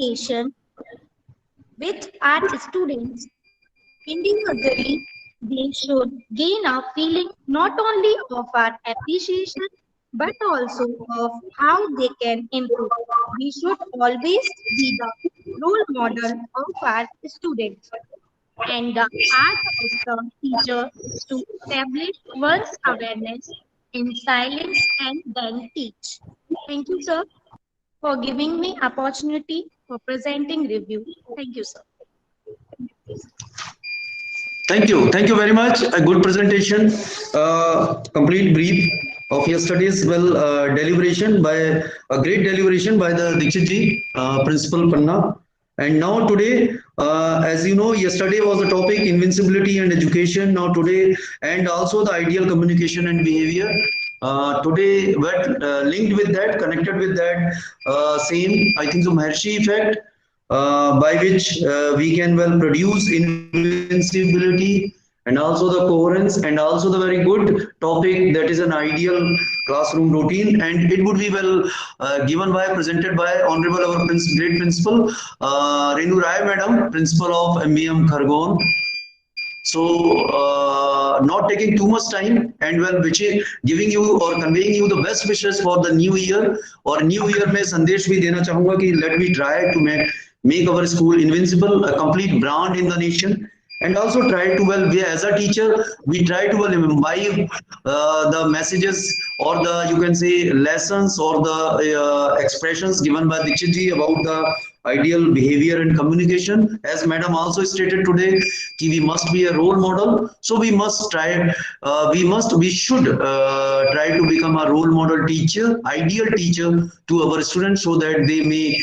communication with our students individually, they should gain a feeling not only of our appreciation but also of how they can improve. We should always be the role model of our students. And the art of the teacher is to establish one's awareness in silence and then teach. Thank you, sir, for giving me opportunity for presenting review. Thank you, sir. Thank you. Thank you very much. A good presentation, complete brief of yesterday's deliberation by a great deliberation by the Dikshit ji, Principal Panna. And now today, as you know, yesterday was the topic invincibility and education. Now today, and also the ideal communication and behavior. Today, what linked with that, connected with that, same, I think, the Maharshi effect, by which we can produce invincibility and also the coherence and also the very good topic, that is an ideal classroom routine, and it would be given by presented by honorable our great principal Renu Rai madam, principal of MBM Khargon. So not taking too much time, and which is giving you or conveying you the best wishes for the new year, और new year में संदेश भी देना चाहूंगा कि let me try to make our school invincible, a complete brand in the nation, and also try to we as a teacher we try to imbibe the messages or the, you can say, lessons or the expressions given by Dikshit ji about the ideal behavior and communication. As madam also stated today, ki we must be a role model, so we must try, we should try to become a role model teacher, ideal teacher to our students, so that they may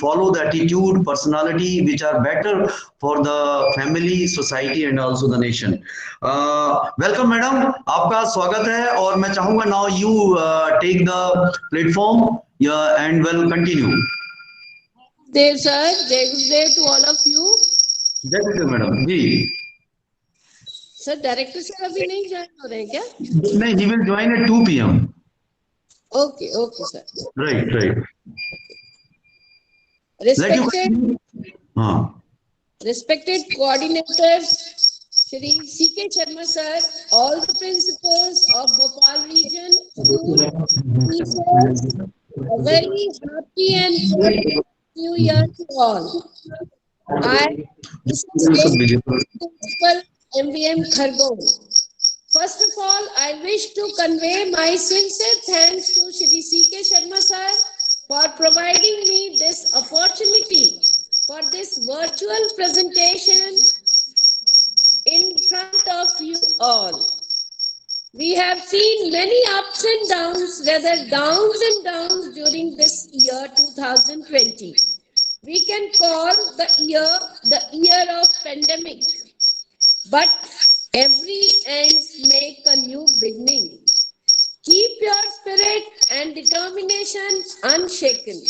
follow the attitude, personality which are better for the family, society and also the nation. Welcome madam, आपका स्वागत है, और मैं चाहूंगा now you take the platform, yeah, and continue. Dev sir, Jai Gurudev to all of you. जय गुरुदेव madam जी. Sir director sir अभी नहीं join हो रहे हैं क्या? नहीं, he will join at 2 p.m. Okay, okay sir. Right. Respected coordinators, Shri C.K. Sharma sir, all the principals of Bhopal region, teachers, a very happy and good new year to all. This is Principal MBM Khargon. First of all, I wish to convey my sincere thanks to Shri C.K. Sharma sir for providing me this opportunity for this virtual presentation in front of you all. We have seen many ups and downs, rather downs and downs during this year 2020. We can call the year of pandemic, but every ends make a new beginning. Keep your spirit and determination unshaken.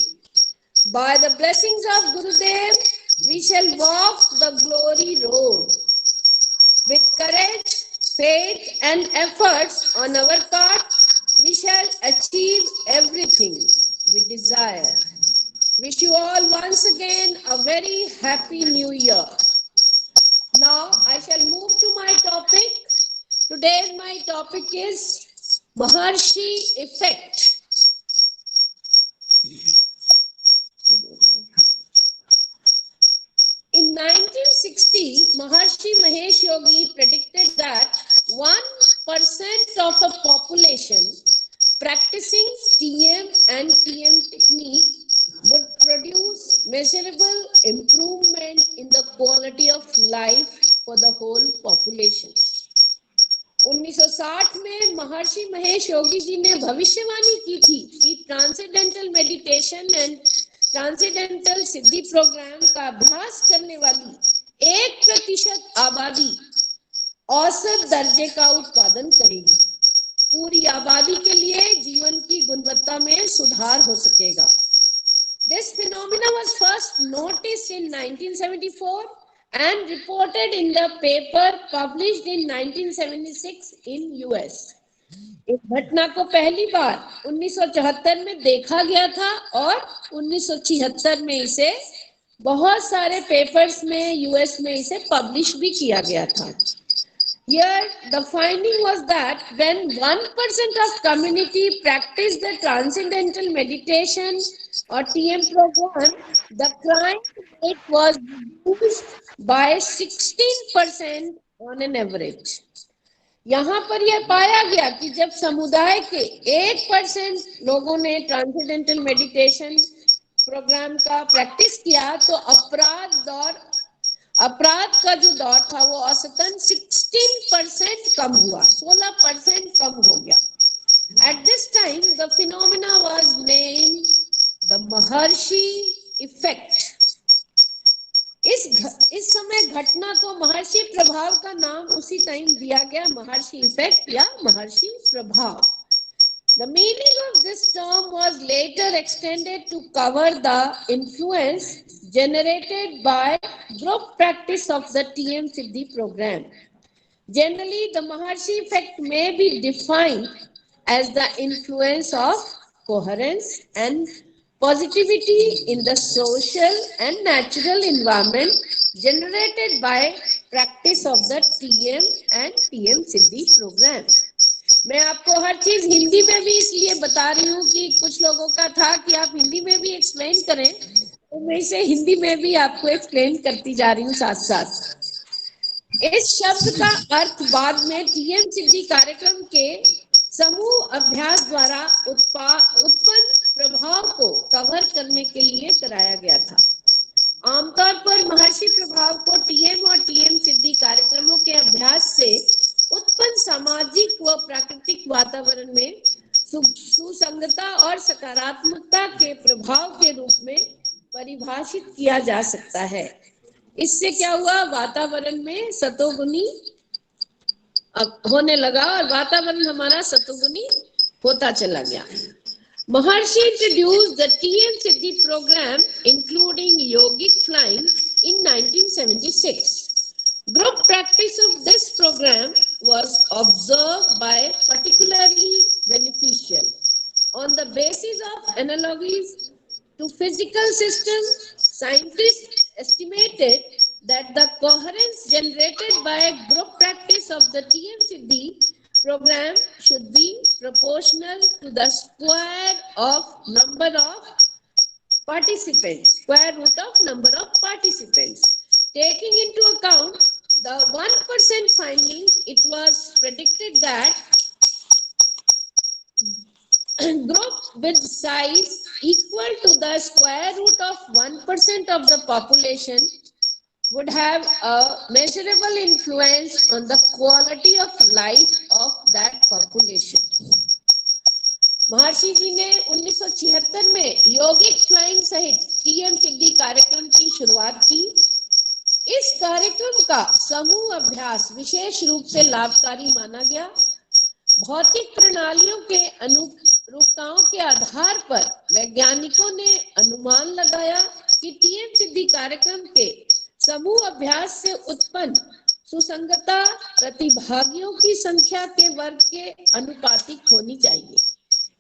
By the blessings of Gurudev, we shall walk the glory road. With courage, faith and efforts on our part, we shall achieve everything we desire. Wish you all once again a very happy new year. Now I shall move to my topic. Today my topic is Maharshi effect. In 1960, Maharshi Mahesh Yogi predicted that 1% of a population practicing TM and TM technique would produce measurable improvement in the quality of life for the whole population. 1960 में महर्षि महेश योगी जी ने भविष्यवाणी की थी कि transcendental meditation and transcendental Siddhi program का अभ्यास करने वाली 1% आबादी औसत दर्जे का उत्पादन करेगी. पूरी आबादी के लिए जीवन की गुणवत्ता में सुधार हो सकेगा. This phenomenon was first noticed in 1974 and reported in the paper published in 1976 in US. इस घटना को पहली बार 1974 में देखा गया था और 1976 में इसे बहुत सारे पेपर्स में यूएस में इसे पब्लिश भी किया गया था। Here, the finding was that when 1% of community practiced the transcendental meditation or TM program, the crime rate was reduced by 16% on an average. यहाँ पर यह पाया गया कि जब समुदाय के 1% लोगों ने ट्रांसेंडेंटल मेडिटेशन प्रोग्राम का प्रैक्टिस किया तो अपराध का जो दौर था वो औसतन 16% कम हुआ, 16% कम हो गया। At this time, the phenomena was named the Maharshi effect. इस समय घटना को महर्षि प्रभाव का नाम उसी टाइम दिया गया, महर्षि इफेक्ट या महर्षि प्रभाव। The meaning of this term was later extended to cover the influence generated by group practice of the TM Siddhi program. Generally, the Maharshi effect may be defined as the influence of coherence and positivity in the social and natural environment generated by practice of the TM and TM Siddhi program. मैं आपको हर चीज हिंदी में भी इसलिए बता रही हूँ कि कुछ लोगों का था कि आप हिंदी में भी एक्सप्लेन करें, तो मैं इसे हिंदी में भी आपको एक्सप्लेन करती जा रही हूँ साथ साथ। इस शब्द का अर्थ बाद में टीएम सिद्धि कार्यक्रम के समूह अभ्यास द्वारा उत्पन्न प्रभाव को कवर करने के लिए कराया गया था। आमतौर पर महर्षि प्रभाव को टीएम और टीएम सिद्धि कार्यक्रमों के अभ्यास से उत्पन्न सामाजिक व प्राकृतिक वातावरण में सुसंगतता और सकारात्मकता के प्रभाव के रूप में परिभाषित किया जा सकता है। इससे क्या हुआ, वातावरण में सतोगुनी होने लगा और वातावरण हमारा सतोगुनी होता चला गया। Maharshi introduced the TM Siddhi program including yogic flying in 1976. Group practice of this program was observed by particularly beneficial. On the basis of analogies to physical systems, scientists estimated that the coherence generated by group practice of the TM Siddhi program should be proportional to the square of number of participants, square root of number of participants. Taking into account the 1% findings, it was predicted that groups with size equal to the square root of 1% of the population would have a measurable influence on the quality of life of that population. महर्षि जी ने 1976 में योगिक flying सहित TM सिद्धि कार्यक्रम की शुरुआत की। इस कार्यक्रम का समूह अभ्यास विशेष रूप से लाभकारी माना गया। भौतिक प्रणालियों के अनुरूपताओं के आधार पर वैज्ञानिकों ने अनुमान लगाया कि टीएम सिद्धि कार्यक्रम के समूह अभ्यास से उत्पन्न सुसंगतता प्रतिभागियों की संख्या के वर्ग के अनुपातिक होनी चाहिए।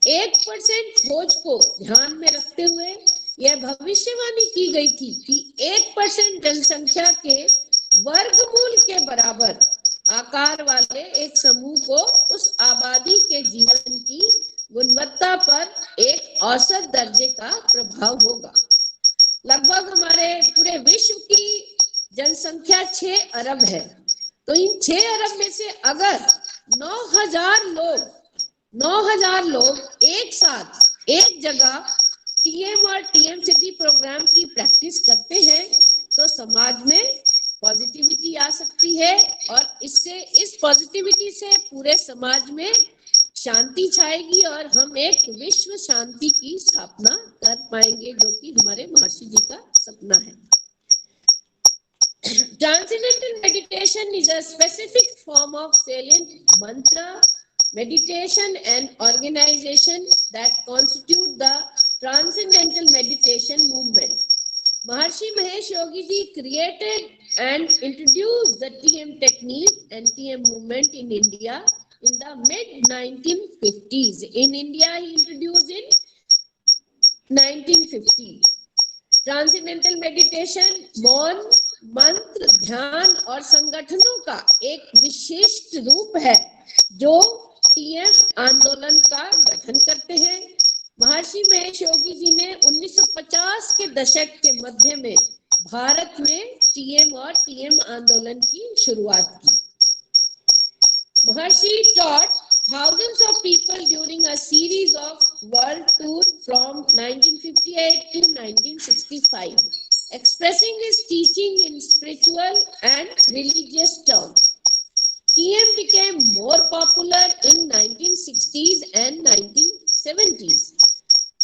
1% खोज को ध्यान में रखते हुए यह भविष्यवाणी की गई थी कि 1% जनसंख्या के वर्गमूल के बराबर आकार वाले एक समूह को उस आबादी के जीवन की गुणवत्ता पर एक औसत दर्जे का प्रभाव होगा। लगभग हमारे पूरे विश्व की जनसंख्या 6 अरब है, तो इन 6 अरब में से अगर 9,000 लोग एक साथ एक जगह टीएम और टीएम सिद्धि प्रोग्राम की प्रैक्टिस करते हैं तो समाज में पॉजिटिविटी आ सकती है और इससे इस पॉजिटिविटी से पूरे समाज में शांति छाएगी और हम एक विश्व शांति की स्थापना कर पाएंगे, जो कि हमारे महर्षि जी का सपना है। Transcendental meditation is a specific form of salient mantra, meditation and organization that constitute the Transcendental Meditation movement. Maharshi Mahesh Yogi ji created and introduced the TM technique and TM movement in India in the mid 1950s. In India, he introduced in 1950. Transcendental meditation मौन, मंत्र, ध्यान और संगठनों का एक विशिष्ट रूप है जो टीएम आंदोलन का गठन करते हैं। महर्षि महेश योगी जी ने 1950 के दशक के मध्य में भारत में टीएम और टीएम आंदोलन की शुरुआत की। महर्षि taught thousands of people during a series of world tour from 1958 to 1965, expressing his teaching in spiritual and religious terms. TM became more popular in 1960s and 1970s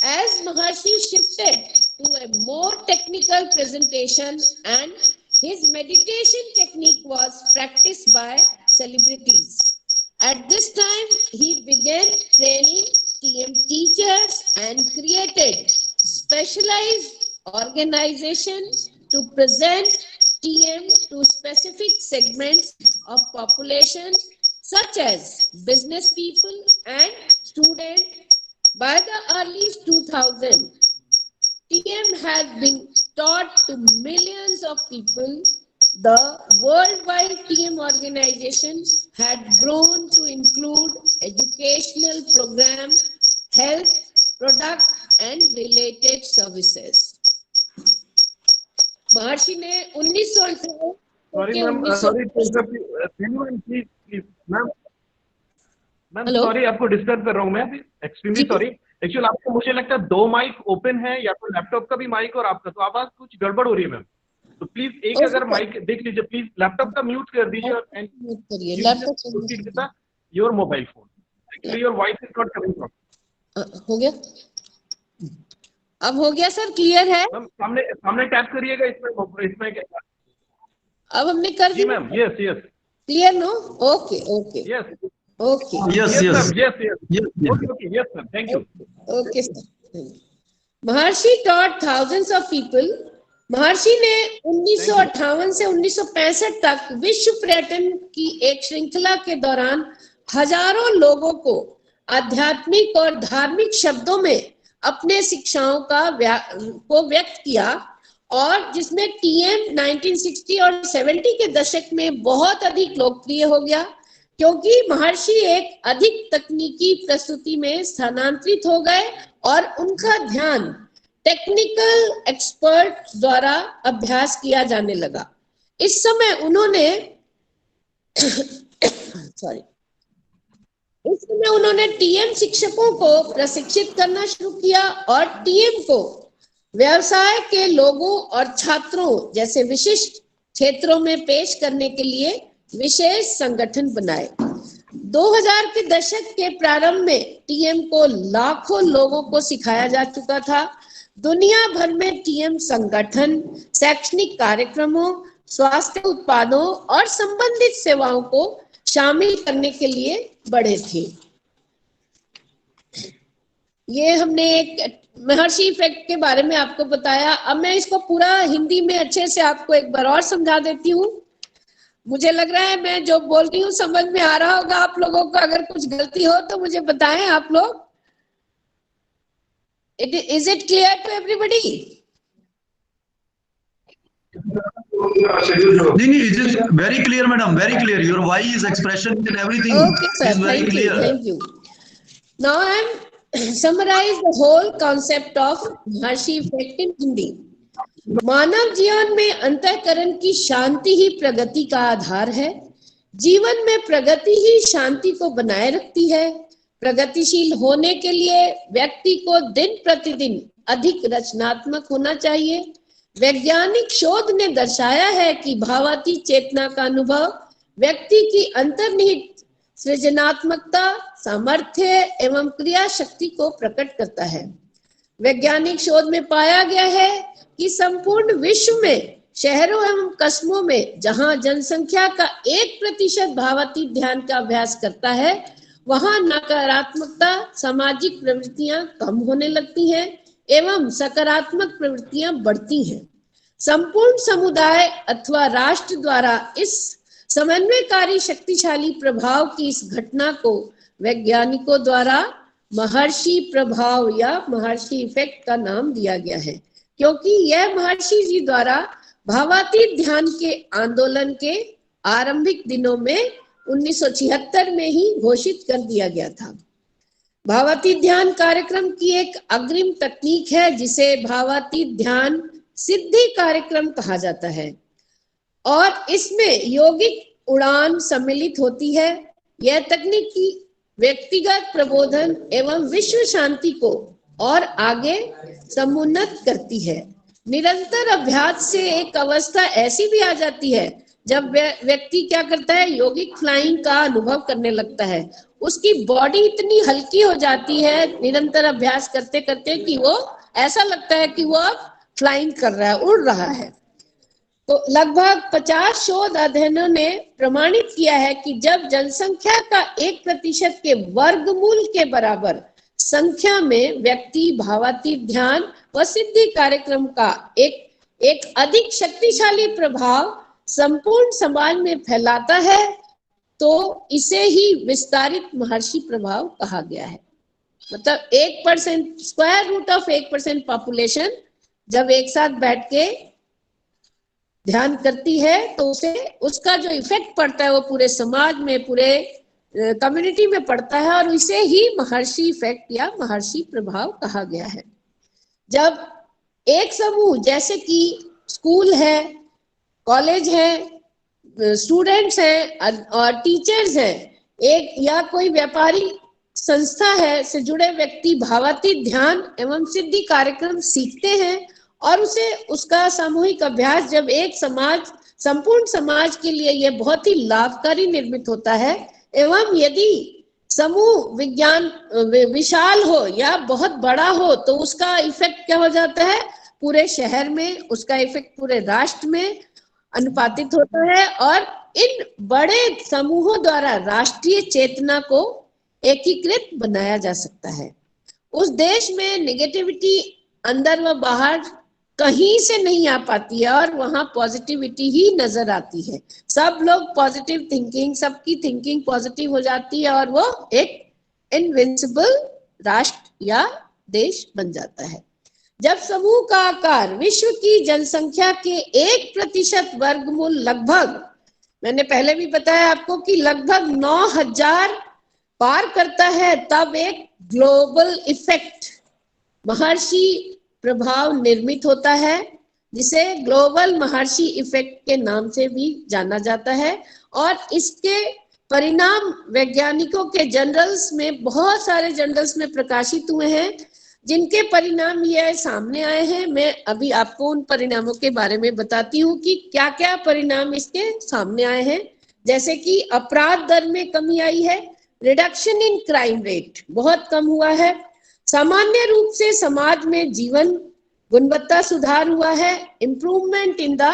as Maharshi shifted to a more technical presentation and his meditation technique was practiced by celebrities. At this time, he began training TM teachers and created specialized organizations to present TM to specific segments of population such as business people and students. By the early 2000s, TM has been taught to millions of people. The worldwide TM organization had grown to include educational program, health, product and related services. महर्षि ने 1918 sorry ma'am, sorry please ma'am, sorry आपको disturb कर रहा हूँ मैं, extremely sorry. Actually आपको, मुझे लगता है 2 माइक ओपन है, या तो लैपटॉप का भी माइक और आपका, तो आवाज कुछ गड़बड़ हो रही है मैम। तो प्लीज एक अगर माइक देख लीजिए, प्लीज लैपटॉप का म्यूट कर दीजिए and proceed with your mobile phone. Actually your voice is not coming from. हो गया, अब हो गया सर, क्लियर है? मैम सामने टैप करिएगा, इसमें अब हमने कर दी ma'am. Yes yes, clear no? Okay okay yes okay Yes, yes. Yes, sir. Thank you. Okay sir. Maharishi taught thousands of people. महर्षि ने 1958 से 1965 तक विश्व पर्यटन की एक श्रृंखला के दौरान हजारों लोगों को आध्यात्मिक और धार्मिक शब्दों में अपने शिक्षाओं को व्यक्त किया, और जिसमें टीएम 1960 और 70 के दशक में बहुत अधिक लोकप्रिय हो गया, क्योंकि महर्षि एक अधिक तकनीकी प्रस्तुति में स्थानांतरित हो गए और उनका ध्यान टेक्निकल एक्सपर्ट द्वारा अभ्यास किया जाने लगा। इस समय उन्होंने टीएम शिक्षकों को प्रशिक्षित करना शुरू किया और टीएम को व्यवसाय के लोगों और छात्रों जैसे विशिष्ट क्षेत्रों में पेश करने के लिए विशेष संगठन बनाए। 2000 के दशक के प्रारंभ में टीएम को लाखों लोगों को सिखाया जा चुका था। दुनिया भर में टीएम संगठन शैक्षणिक कार्यक्रमों, स्वास्थ्य उत्पादों और संबंधित सेवाओं को शामिल करने के लिए बढ़े थे। ये हमने एक महर्षि इफेक्ट के बारे में आपको बताया। अब मैं इसको पूरा हिंदी में अच्छे से आपको एक बार और समझा देती हूँ। मुझे लग रहा है मैं जो बोल रही हूँ समझ में आ रहा होगा आप लोगों को। अगर कुछ गलती हो तो मुझे बताएं आप लोग। Is it clear to everybody? It is very clear, madam. Very clear. Your voice, expression, and everything Okay, sir. is very clear. Thank you. Now I am summarize the whole concept of Maharshi effect in Hindi. मानव जीवन में अंतःकरण की शांति ही प्रगति का आधार है। जीवन में प्रगति ही शांति को बनाए रखती है। प्रगतिशील होने के लिए व्यक्ति को दिन प्रतिदिन अधिक रचनात्मक होना चाहिए। वैज्ञानिक शोध ने दर्शाया है कि भावातीत चेतना का अनुभव व्यक्ति की अंतर्निहित सृजनात्मकता, सामर्थ्य एवं क्रिया शक्ति को प्रकट करता है। वैज्ञानिक शोध में पाया गया है कि संपूर्ण विश्व में शहरों एवं कस्बों में जहां जनसंख्या का 1% भावातीत ध्यान का अभ्यास करता है, वहां नकारात्मकता, सामाजिक प्रवृत्तियां कम होने लगती हैं एवं सकारात्मक प्रवृत्तियां बढ़ती हैं। संपूर्ण समुदाय अथवा राष्ट्र द्वारा इस समन्वयकारी शक्तिशाली प्रभाव की इस घटना को वैज्ञानिकों द्वारा महर्षि प्रभाव या महर्षि इफेक्ट का नाम दिया गया है, क्योंकि यह महर्षि जी द्वारा भावातीत ध्यान के आंदोलन के आरंभिक दिनों में 1976 में ही घोषित कर दिया गया था। भावातीत ध्यान कार्यक्रम की एक अग्रिम तकनीक है जिसे भावातीत ध्यान सिद्धि कार्यक्रम कहा जाता है और इसमें यौगिक उड़ान सम्मिलित होती है। यह तकनीक की व्यक्तिगत प्रबोधन एवं विश्व शांति को और आगे समुन्नत करती है। निरंतर अभ्यास से एक अवस्था ऐसी भी आ जाती है जब व्यक्ति क्या करता है, यौगिक फ्लाइंग का अनुभव करने लगता है। उसकी बॉडी इतनी हल्की हो जाती है निरंतर अभ्यास करते करते कि वो ऐसा लगता है कि वो अब फ्लाइंग कर रहा है, उड़ रहा है। तो लगभग 50 शोध अध्ययनों ने प्रमाणित किया है कि जब जनसंख्या का 1% के वर्गमूल के बराबर संख्या में व्यक्ति भावातीत ध्यान व सिद्धि कार्यक्रम का एक अधिक शक्तिशाली प्रभाव संपूर्ण समाज में फैलाता है तो इसे ही विस्तारित महर्षि प्रभाव कहा गया है। मतलब 1%, स्क्वायर रूट ऑफ 1% पॉपुलेशन जब एक साथ बैठ के ध्यान करती है तो उसे उसका जो इफेक्ट पड़ता है वो पूरे समाज में, पूरे कम्युनिटी में पड़ता है और इसे ही महर्षि इफेक्ट या महर्षि प्रभाव कहा गया है। जब एक समूह जैसे कि स्कूल है, कॉलेज है, स्टूडेंट्स हैं और टीचर्स हैं, एक या कोई व्यापारी संस्था है से जुड़े व्यक्ति भावातीत ध्यान एवं सिद्धि कार्यक्रम सीखते हैं और उसे उसका सामूहिक अभ्यास जब एक समाज, संपूर्ण समाज के लिए यह बहुत ही लाभकारी निर्मित होता है। एवं यदि समूह विज्ञान विशाल हो या बहुत बड़ा हो तो उसका इफेक्ट क्या हो जाता है, पूरे शहर में, उसका इफेक्ट पूरे राष्ट्र में अनुपातित होता है और इन बड़े समूहों द्वारा राष्ट्रीय चेतना को एकीकृत बनाया जा सकता है। उस देश में नेगेटिविटी अंदर व बाहर कहीं से नहीं आ पाती है और वहां पॉजिटिविटी ही नजर आती है। सब लोग पॉजिटिव थिंकिंग, सबकी थिंकिंग पॉजिटिव हो जाती है और वो एक इनविंसिबल राष्ट्र या देश बन जाता है। जब समूह का आकार विश्व की जनसंख्या के 1% वर्गमूल लगभग, मैंने पहले भी बताया आपको कि लगभग 9000 पार करता है, तब एक ग्लोबल इफेक्ट महर्षि प्रभाव निर्मित होता है जिसे ग्लोबल महर्षि इफेक्ट के नाम से भी जाना जाता है। और इसके परिणाम वैज्ञानिकों के जर्नल्स में, बहुत सारे जर्नल्स में प्रकाशित हुए हैं जिनके परिणाम ये सामने आए हैं। मैं अभी आपको उन परिणामों के बारे में बताती हूँ कि क्या क्या परिणाम इसके सामने आए हैं। जैसे कि अपराध दर में कमी आई है, रिडक्शन इन क्राइम रेट बहुत कम हुआ है, सामान्य रूप से समाज में जीवन गुणवत्ता सुधार हुआ है, improvement in the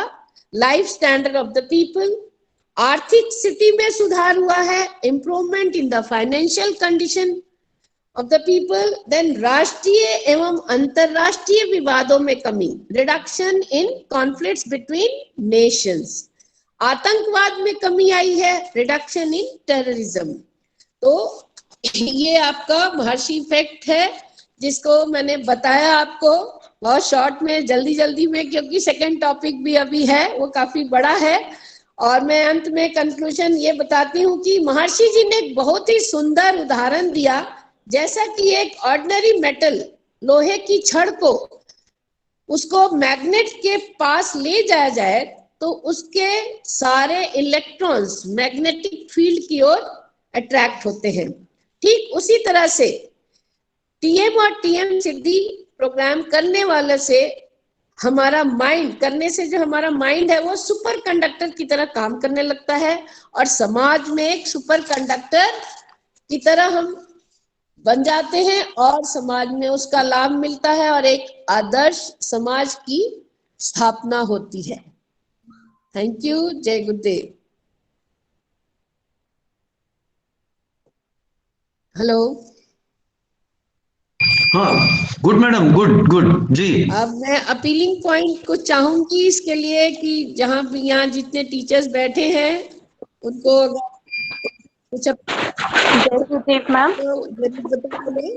life standard of the people, आर्थिक स्थिति में सुधार हुआ है, improvement in the financial condition of the people, then राष्ट्रीय एवं अंतरराष्ट्रीय विवादों में कमी, reduction in conflicts between nations, आतंकवाद में कमी आई है, रिडक्शन इन टेररिज्म। तो ये आपका महर्षि इफेक्ट है जिसको मैंने बताया आपको बहुत शॉर्ट में, जल्दी जल्दी में, क्योंकि सेकंड टॉपिक भी अभी है, वो काफी बड़ा है। और मैं अंत में कंक्लूजन ये बताती हूँ कि महर्षि जी ने एक बहुत ही सुंदर उदाहरण दिया, जैसा कि एक ऑर्डिनरी मेटल, लोहे की छड़ को उसको मैग्नेट के पास ले जाया जाए तो उसके सारे इलेक्ट्रॉन्स मैग्नेटिक फील्ड की ओर अट्रैक्ट होते हैं। ठीक उसी तरह से टीएम और टीएम सिद्धि प्रोग्राम करने वाले से हमारा माइंड, करने से जो हमारा माइंड है वो सुपर कंडक्टर की तरह काम करने लगता है और समाज में एक सुपर कंडक्टर की तरह हम बन जाते हैं और समाज में उसका लाभ मिलता है और एक आदर्श समाज की स्थापना होती है। Thank you. जय गुरुदेव। हेलो। हाँ, गुड मैडम, गुड गुड जी। अब मैं अपीलिंग पॉइंट को चाहूंगी इसके लिए कि जहां भी यहाँ जितने टीचर्स बैठे हैं उनको कुछ जय गुरुदेव मैम। जरूर बताओगे?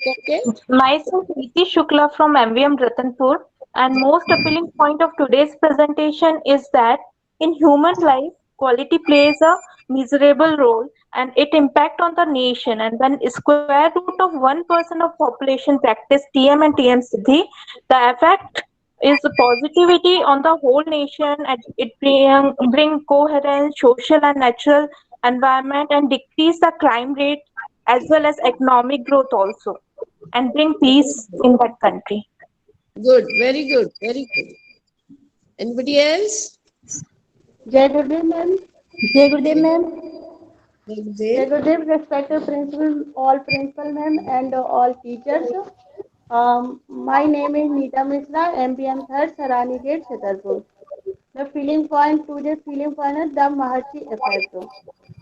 Okay, Myself Preeti Shukla from MVM Ratanpur, and most appealing point of today's presentation is that in human life, quality plays a miserable role and it impact on the nation. And when square root of 1% of population practice TM and TM Siddhi, the effect is positivity on the whole nation, and it bring coherence, social and natural environment, and decrease the crime rate as well as economic growth also, and bring peace in that country. good, very good, very good. Anybody else? Jai Gurudev ma'am. Jai Gurudev ma'am. Jai Gurudev. Gurudev, respected principal, all principal ma'am and all teachers. My name is Neeta Mishra, MPM third, Sarani Gate, Chhatarpur. The feeling point, today's feeling point is the Maharshi effect.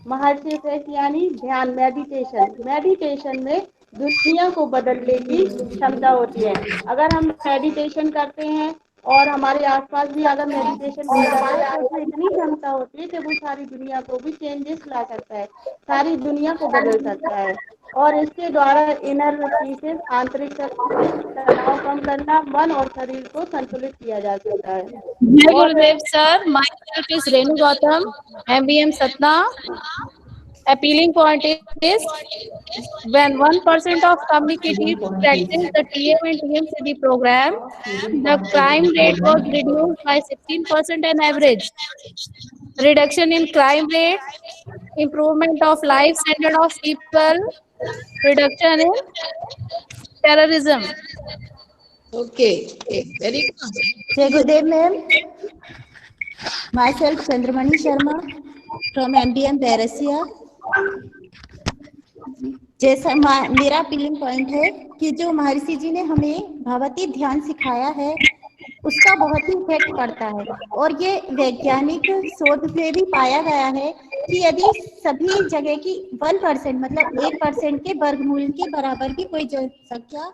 Maharshi effect यानी ध्यान, meditation. Meditation में दुनिया को बदलने की क्षमता होती है। अगर हम मेडिटेशन करते हैं और हमारे आसपास भी अगर मेडिटेशन हो रहा है तो उसमें इतनी क्षमता होती है कि वो सारी दुनिया को भी चेंजेस ला सकता है, सारी दुनिया को बदल सकता है। और इसके द्वारा इनर पीसेस, आंतरिक तनाव कम करना, मन और शरीर को संतुलित किया जा सकता है। Jai Gurudev sir, myself is Renu Gautam, MBM Satna. Appealing point is when 1% of communicatives practice the TM and TMCD program, the crime rate was reduced by 16% on average. Reduction in crime rate, improvement of life standard of people, reduction in terrorism. Okay, very good. Jai Gurudev ma'am. Myself Chandramani Sharma from MBM Paresia. जैसा मेरा feeling point है कि जो महर्षि जी ने हमें भगवती ध्यान सिखाया है उसका बहुत ही इफेक्ट पड़ता है। और ये वैज्ञानिक शोध से भी पाया गया है कि यदि सभी जगह की 1% मतलब 1% के वर्गमूल के बराबर की कोई जनसंख्या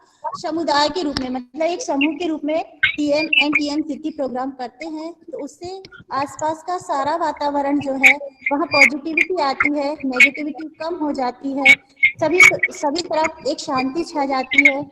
समुदाय के रूप में मतलब एक समूह के रूप में TM and TM Siddhi program करते हैं तो उससे आसपास का सारा वातावरण जो है वहाँ पॉजिटिविटी आती है, नेगेटिविटी कम हो जाती है, सभी तरफ एक शांति छा जाती है।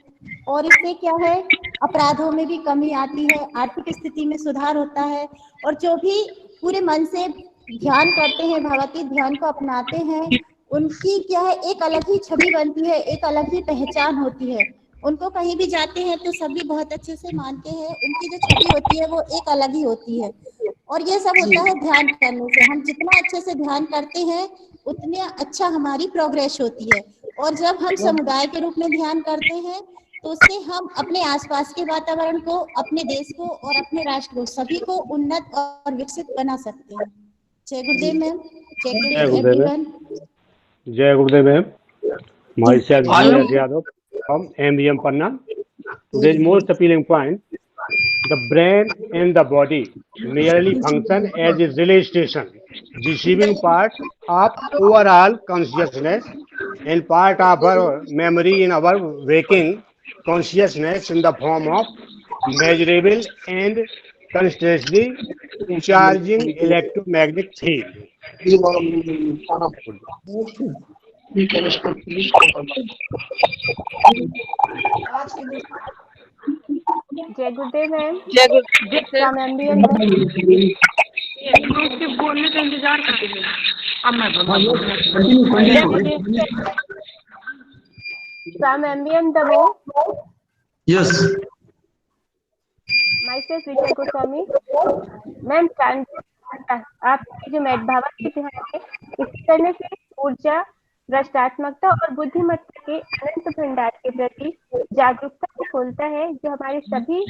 और इससे क्या है, अपराधों में भी कमी आती है, आर्थिक स्थिति में सुधार होता है। और जो भी पूरे मन से ध्यान करते हैं, भगवती ध्यान को अपनाते हैं, उनकी क्या है एक अलग ही छवि बनती है, एक अलग ही पहचान होती है। उनको कहीं भी जाते हैं तो सभी बहुत अच्छे से मानते हैं, उनकी जो छवि होती है वो एक अलग ही होती है। और ये सब होता है ध्यान करने से। हम जितना अच्छे से ध्यान करते हैं उतने अच्छा हमारी प्रोग्रेस होती है। और जब हम समुदाय के रूप में ध्यान करते हैं तो उससे हम अपने आसपास के वातावरण को, अपने देश को और अपने राष्ट्र को सभी को उन्नत और विकसित बना सकते हैं। जय गुरुदेव मैम। जय गुरुदेव एवरीवन। जय Gurudev ma'am. Myself Dheeraj Yadav from MBM Panna. Today's most appealing point: the brain and the body merely function as a relay station, receiving part of overall consciousness and part of our memory in our waking consciousness in the form of measurable and constantly charging electromagnetic field. जय Gurudev ma'am. Jai Gurudev sir. From MBM बोलने का इंतजार करेंगे। अब मैं from MBM Damoh. Yes. Myself Vijay Goswami. Ma'am आपकी जो भगवती ध्यान है इसे करने से ऊर्जा, भ्रष्टात्मकता और बुद्धिमत्ता के अनंत भंडार के प्रति जागरूकता को खोलता है, जो हमारे सभी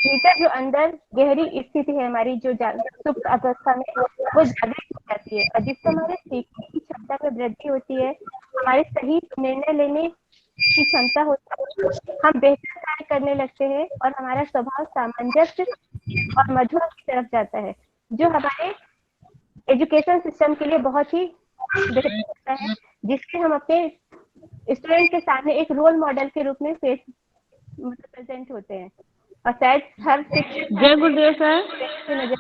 भीतर जो अंदर गहरी स्थिति है हमारी जो सुप्त अवस्था में वो जागृत हो जाती है। और जिससे हमारे सीखने की क्षमता में वृद्धि होती है, हमारे सही निर्णय लेने की क्षमता होती है, हम बेहतर कार्य करने लगते हैं और हमारा स्वभाव सामंजस्य और मधुर की तरफ जाता है, जो हमारे एजुकेशन सिस्टम के लिए बहुत ही बेहतर होता है, जिससे हम अपने स्टूडेंट के सामने एक रोल मॉडल के रूप में प्रेजेंट होते हैं। और शायद हर जय गुरुदेव sir.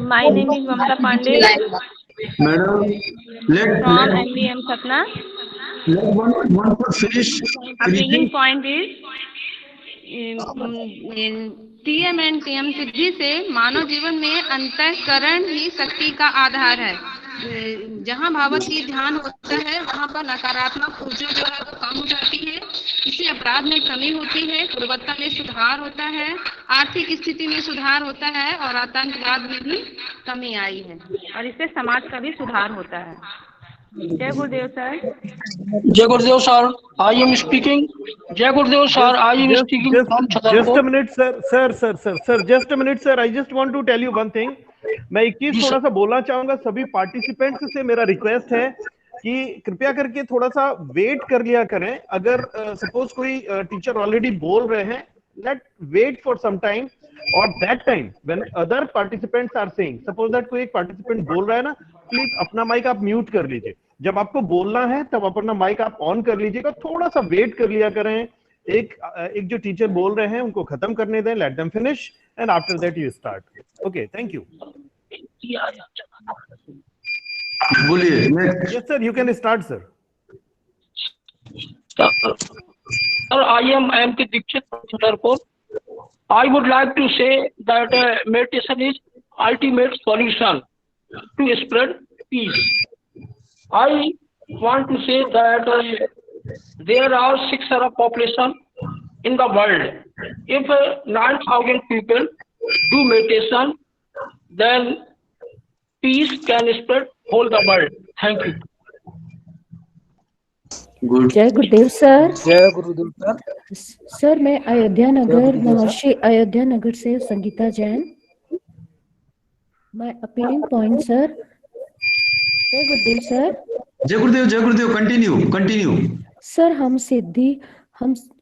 My name is Mamta Pandey Madam, from MBM Satna. let one to finish. Appealing point is TM and TM सिद्धि से मानव जीवन में अंतःकरण ही शक्ति का आधार है। जहाँ भावती ध्यान होता है वहाँ पर नकारात्मक ऊर्जा जो है वो कम हो जाती है, इससे अपराध में कमी होती है, गुणवत्ता में सुधार होता है, आर्थिक स्थिति में सुधार होता है और आतंकवाद में भी कमी आई है और इससे समाज का भी सुधार होता है। जय गुरुदेव सर। जय गुरुदेव सर, आई एम स्पीकिंग। जय गुरुदेव sir, I am speaking from Chhatarpur. Just a minute sir, just a minute sir, I just want to tell you one thing. मैं एक चीज थोड़ा सा बोलना चाहूंगा सभी पार्टिसिपेंट्स से। मेरा रिक्वेस्ट है कि कृपया करके थोड़ा सा वेट कर लिया करें। अगर सपोज कोई टीचर ऑलरेडी बोल रहे हैं, let wait for some time, और that time when other participants are saying, suppose that कोई एक पार्टिसिपेंट बोल रहा है ना, प्लीज अपना माइक आप म्यूट कर लीजिए। जब आपको बोलना है तब अपना माइक आप ऑन कर लीजिएगा, थोड़ा सा वेट कर लिया करें। एक जो टीचर बोल रहे हैं उनको खत्म करने दें, let them finish and after that you start. Okay, thank you. बोलिए। Yes sir, you can start sir. Sir, I am K. Dixit from Chhatarpur. I would like to say that meditation is ultimate solution to spread peace. I want to say that there are 6 crore population in the world. If 9,000 people do meditation, then peace can spread whole the world. Thank you. जय गुरुदेव sir. जय गुरुदेव sir. Sir मैं अयोध्या नगर, महर्षि अयोध्या नगर से Sangeeta Jain. My appealing point sir. जय गुरुदेव sir. जय गुरुदेव, continue. Sir हम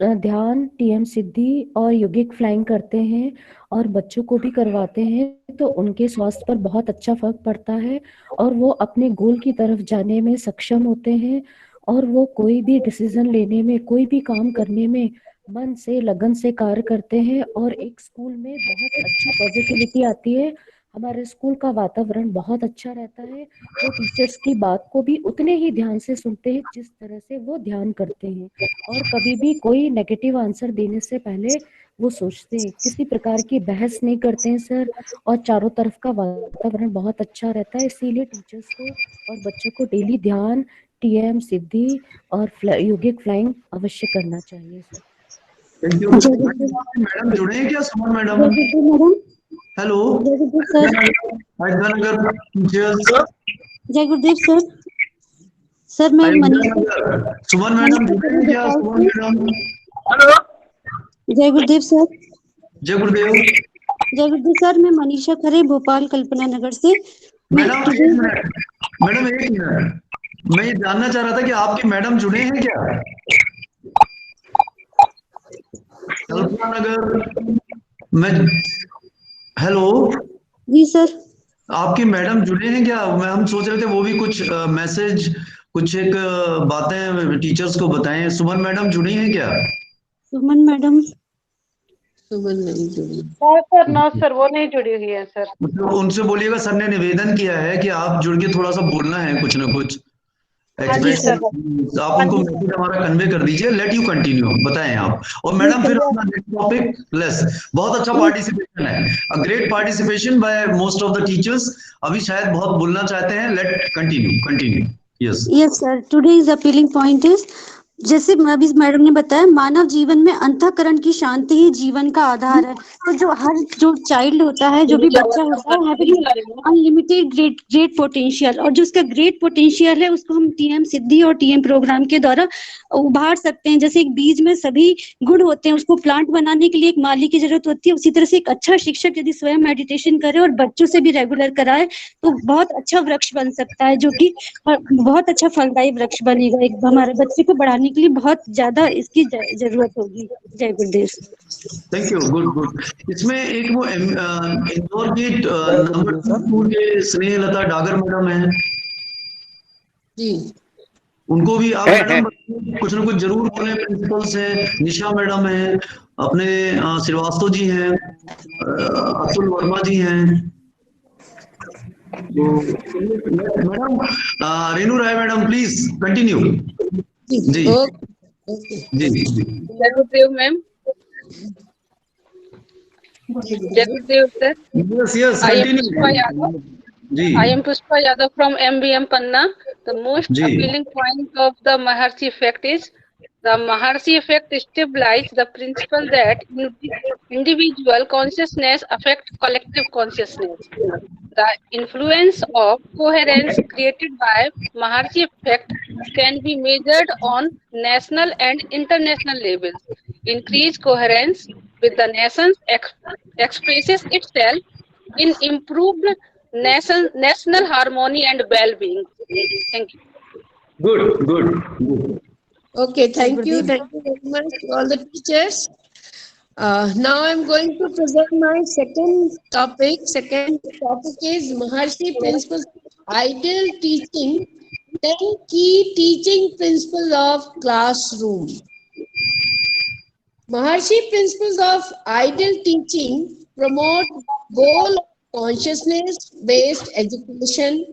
ध्यान, TM सिद्धि और योगिक flying करते हैं और बच्चों को भी करवाते हैं, तो उनके स्वास्थ्य पर बहुत अच्छा फर्क पड़ता है और वो अपने गोल की तरफ जाने में सक्षम होते हैं और वो कोई भी डिसीजन लेने में, कोई भी काम करने में मन से, लगन से कार्य करते हैं और एक स्कूल में बहुत अच्छी पॉजिटिविटी आती है। हमारे स्कूल का वातावरण बहुत अच्छा रहता है। वो टीचर्स की बात को भी उतने ही ध्यान से सुनते हैं जिस तरह से वो ध्यान करते हैं और कभी भी कोई नेगेटिव आंसर देने से पहले वो सोचते हैं, किसी प्रकार की बहस नहीं करते हैं सर। और चारों तरफ का वातावरण बहुत अच्छा रहता है, इसीलिए टीचर्स को और बच्चों को डेली ध्यान, TM सिद्धि और योगिक फ्लाइंग अवश्य करना चाहिए सर। Thank you. मैडम जुड़े हैं क्या? सुमन मैडम। Hello sir. जय गुरुदेव सर। सर मैं सुमन मैडम जुड़े हैं क्या? सुमन मैडम। हेलो। जय गुरुदेव सर। जय गुरुदेव सर। मैं मनीषा खरे, भोपाल कल्पना नगर से। मैडम एक मिनट, मैं ये जानना चाह रहा था कि आपके मैडम जुड़े हैं क्या? कल्पना नगर में। हेलो जी सर। आपके मैडम जुड़े हैं क्या? हम सोच रहे थे वो भी कुछ मैसेज, कुछ एक बातें टीचर्स को बताएं। सुमन मैडम जुड़ी हैं क्या? सुमन नहीं जुड़ी सर। नो सर, वो नहीं जुड़ी हुई है सर। मतलब उनसे बोलिएगा, सर ने निवेदन किया है कि आप जुड़ के थोड़ा सा बोलना है, कुछ ना कुछ एक्सप्रेस। आप उनको मैसेज हमारा कन्वे कर दीजिए। लेट यू कंटिन्यू, बताएं आप। और मैडम फिर अपना नेक्स्ट टॉपिक। बहुत अच्छा पार्टिसिपेशन है, a great participation by most of the teachers. अभी शायद बहुत बोलना चाहते हैं। Let continue. Yes sir. Today is appealing point is, जैसे अभी मैडम ने बताया, मानव जीवन में अंतःकरण की शांति ही जीवन का आधार है। तो जो चाइल्ड होता है, जो भी बच्चा होता है, अनलिमिटेड ग्रेट पोटेंशियल, और जो उसका ग्रेट पोटेंशियल है उसको हम TM सिद्धि और TM प्रोग्राम के द्वारा उभार सकते हैं। जैसे एक बीज में सभी गुण होते हैं, उसको प्लांट बनाने के लिए एक माली की जरूरत होती है, उसी तरह से एक अच्छा शिक्षक यदि स्वयं मेडिटेशन करे और बच्चों से भी रेगुलर कराए तो बहुत अच्छा वृक्ष बन सकता है, जो कि बहुत अच्छा फलदायी वृक्ष बनेगा। एक हमारे बच्चे को बढ़ाने के लिए बहुत ज्यादा इसकी जरूरत होगी। जय गुरुदेव। Thank you. गुड। इसमें एक वो इंदौर की नंबर 2 के स्नेहलता डागर मैडम है जी, उनको भी आप मैडम कुछ ना कुछ जरूर बोले। प्रिंसिपल से निशा मैडम है, अपने श्रीवास्तव जी हैं, अतुल वर्मा जी हैं। Madam Renu Rai madam please continue. जी जी Jagdev ma'am. Jagdev sir. Yes yes I am continue Pushpa Yadav. जी I am Pushpa Yadav from MBM Panna. The most जी appealing point of the Maharshi effect is the Maharshi effect stabilizes the principle that individual consciousness affects collective consciousness. The influence of coherence created by Maharshi effect can be measured on national and international levels. Increased coherence with the nation expresses itself in improved national harmony and well-being. Thank you. good Okay, thank you very much to all the teachers. Now I'm going to present my second topic. Second topic is Maharshi Principles of Ideal Teaching, 10 Key Teaching Principles of Classroom. Maharshi Principles of Ideal Teaching promote goal of consciousness-based education,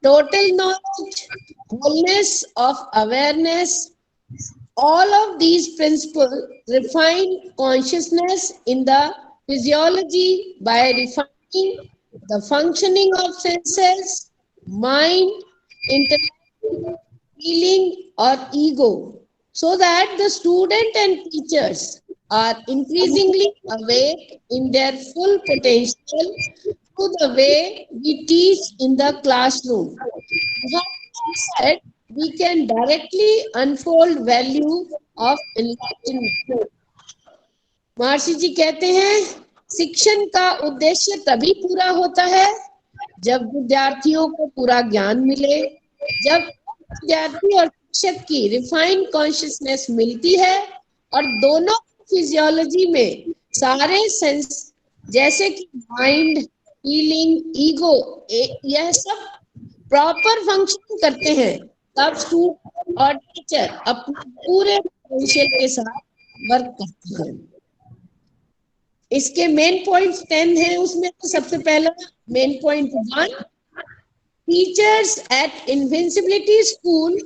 total knowledge, wholeness of awareness. All of these principles refine consciousness in the physiology by refining the functioning of senses, mind, intellect, feeling, or ego, so that the student and teachers are increasingly awake in their full potential through the way we teach in the classroom. Said, we can directly unfold value of enlightenment. महर्षि जी कहते हैं शिक्षण का उद्देश्य तभी पूरा होता है जब विद्यार्थियों को पूरा ज्ञान मिले, जब विद्यार्थी और शिक्षक की रिफाइंड कॉन्शियसनेस मिलती है और दोनों फिजियोलॉजी में सारे सेंस जैसे कि माइंड, फीलिंग, ईगो यह सब प्रॉपर फंक्शन करते हैं, तब स्टूडेंट और टीचर अपने पूरे पोटेंशियल के साथ वर्क करते हैं। इसके मेन पॉइंट्स 10 हैं, उसमें तो सबसे पहला main point 1, teachers at invincibility school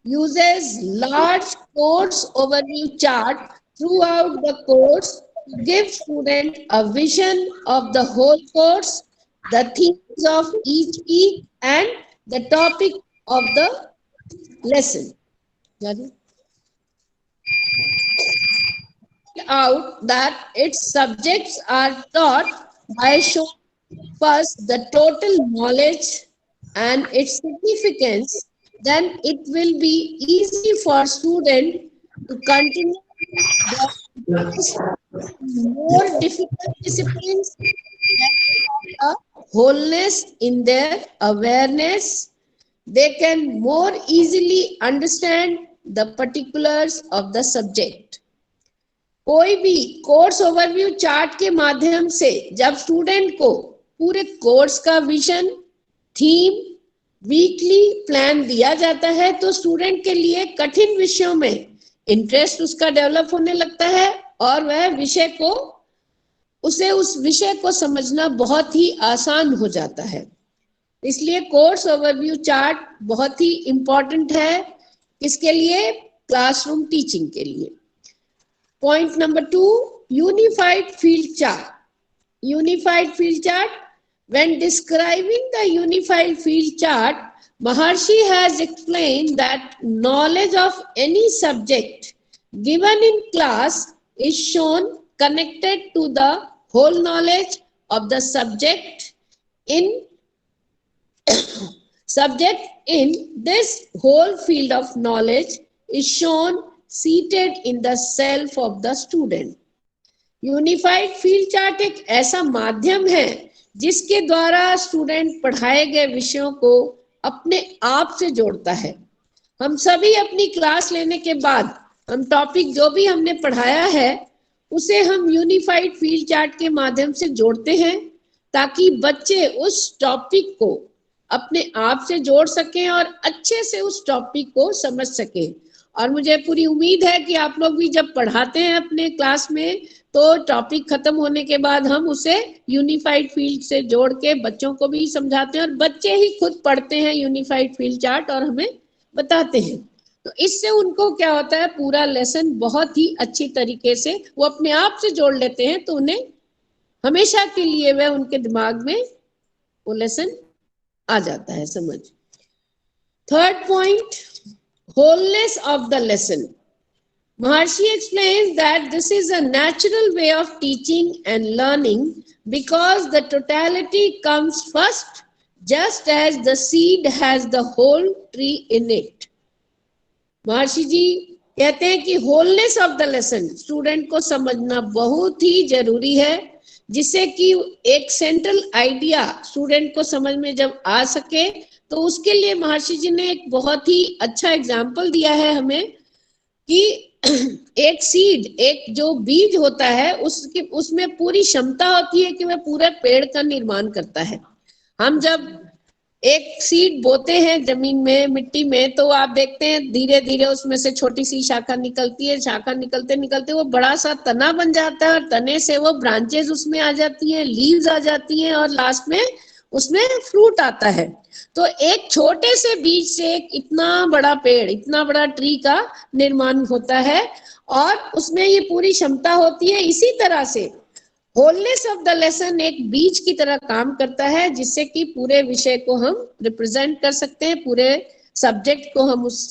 uses large course overview chart throughout the course to give student a vision of the whole course, the themes of each week and the topic of the lesson. Out that its subjects are taught by showing first the total knowledge and its significance, then it will be easy for student to continue the more difficult disciplines and a wholeness in their awareness. They can more easily understand the particulars of the subject. कोई भी course overview chart के माध्यम से जब student को पूरे course का vision, theme, weekly plan दिया जाता है तो स्टूडेंट के लिए कठिन विषयों में इंटरेस्ट उसका डेवलप होने लगता है और वह विषय को उस विषय को समझना बहुत ही आसान हो जाता है। इसलिए कोर्स ओवरव्यू चार्ट बहुत ही इम्पोर्टेंट है, किसके लिए? क्लासरूम टीचिंग के लिए। Point number 2, unified field chart. Unified field chart. When describing the unified field chart, Maharshi has explained that knowledge of any subject given in class is shown connected to the whole knowledge of the subject in this whole field of knowledge is shown seated in the self of the student. Unified field chart एक ऐसा माध्यम है जिसके द्वारा student पढ़ाए गए विषयों को अपने आप से जोड़ता है। हम सभी अपनी क्लास लेने के बाद हम टॉपिक जो भी हमने पढ़ाया है उसे हम यूनिफाइड फील्ड चार्ट के माध्यम से जोड़ते हैं ताकि बच्चे उस टॉपिक को अपने आप से जोड़ सकें और अच्छे से उस टॉपिक को समझ सकें और मुझे पूरी उम्मीद है कि आप लोग भी जब पढ़ाते हैं अपने क्लास में तो टॉपिक खत्म होने के बाद हम उसे यूनिफाइड फील्ड से जोड़ के बच्चों को भी समझाते हैं और बच्चे ही खुद पढ़ते हैं यूनिफाइड फील्ड चार्ट और हमें बताते हैं। तो इससे उनको क्या होता है, पूरा लेसन बहुत ही अच्छी तरीके से वो अपने आप से जोड़ लेते हैं, तो उन्हें हमेशा के लिए वह उनके दिमाग में वो लेसन आ जाता है समझ। Third point, wholeness of the lesson. Maharshi explains that this is a natural way of teaching and learning because the totality comes first, just as the seed has the whole tree in it. महर्षि जी कहते हैं कि wholeness of the lesson student को समझना बहुत ही जरूरी है, जिससे कि एक सेंट्रल आइडिया स्टूडेंट को समझ में जब आ सके, तो उसके लिए महर्षि जी ने एक बहुत ही अच्छा एग्जाम्पल दिया है हमें कि एक सीड, एक जो बीज होता है उसमें पूरी क्षमता होती है कि वह पूरे पेड़ का निर्माण करता है। हम जब एक सीड बोते हैं जमीन में, मिट्टी में, तो आप देखते हैं धीरे धीरे उसमें से छोटी सी शाखा निकलती है, शाखा निकलते निकलते वो बड़ा सा तना बन जाता है और तने से वो ब्रांचेस उसमें आ जाती हैं, लीव्स आ जाती हैं और लास्ट में उसमें फ्रूट आता है। तो एक छोटे से बीज से एक इतना बड़ा पेड़, इतना बड़ा ट्री का निर्माण होता है और उसमें ये पूरी क्षमता होती है। इसी तरह से होलनेस ऑफ द लेसन एक बीज की तरह काम करता है, जिससे कि पूरे विषय को हम रिप्रेजेंट कर सकते हैं, पूरे सब्जेक्ट को हम उस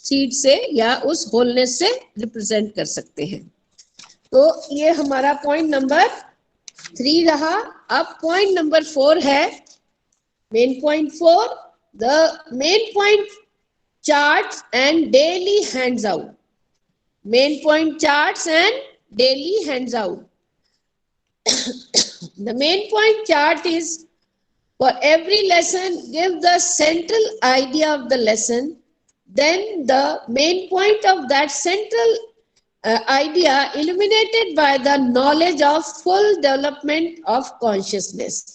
सीड से या उस होलनेस से रिप्रेजेंट कर सकते हैं। तो ये हमारा पॉइंट नंबर 3 रहा। अब पॉइंट नंबर 4 है main point 4, the main point charts and daily hands out. Main point charts and daily hands out. The main point chart is for every lesson give the central idea of the lesson, then the main point of that central idea illuminated by the knowledge of full development of consciousness.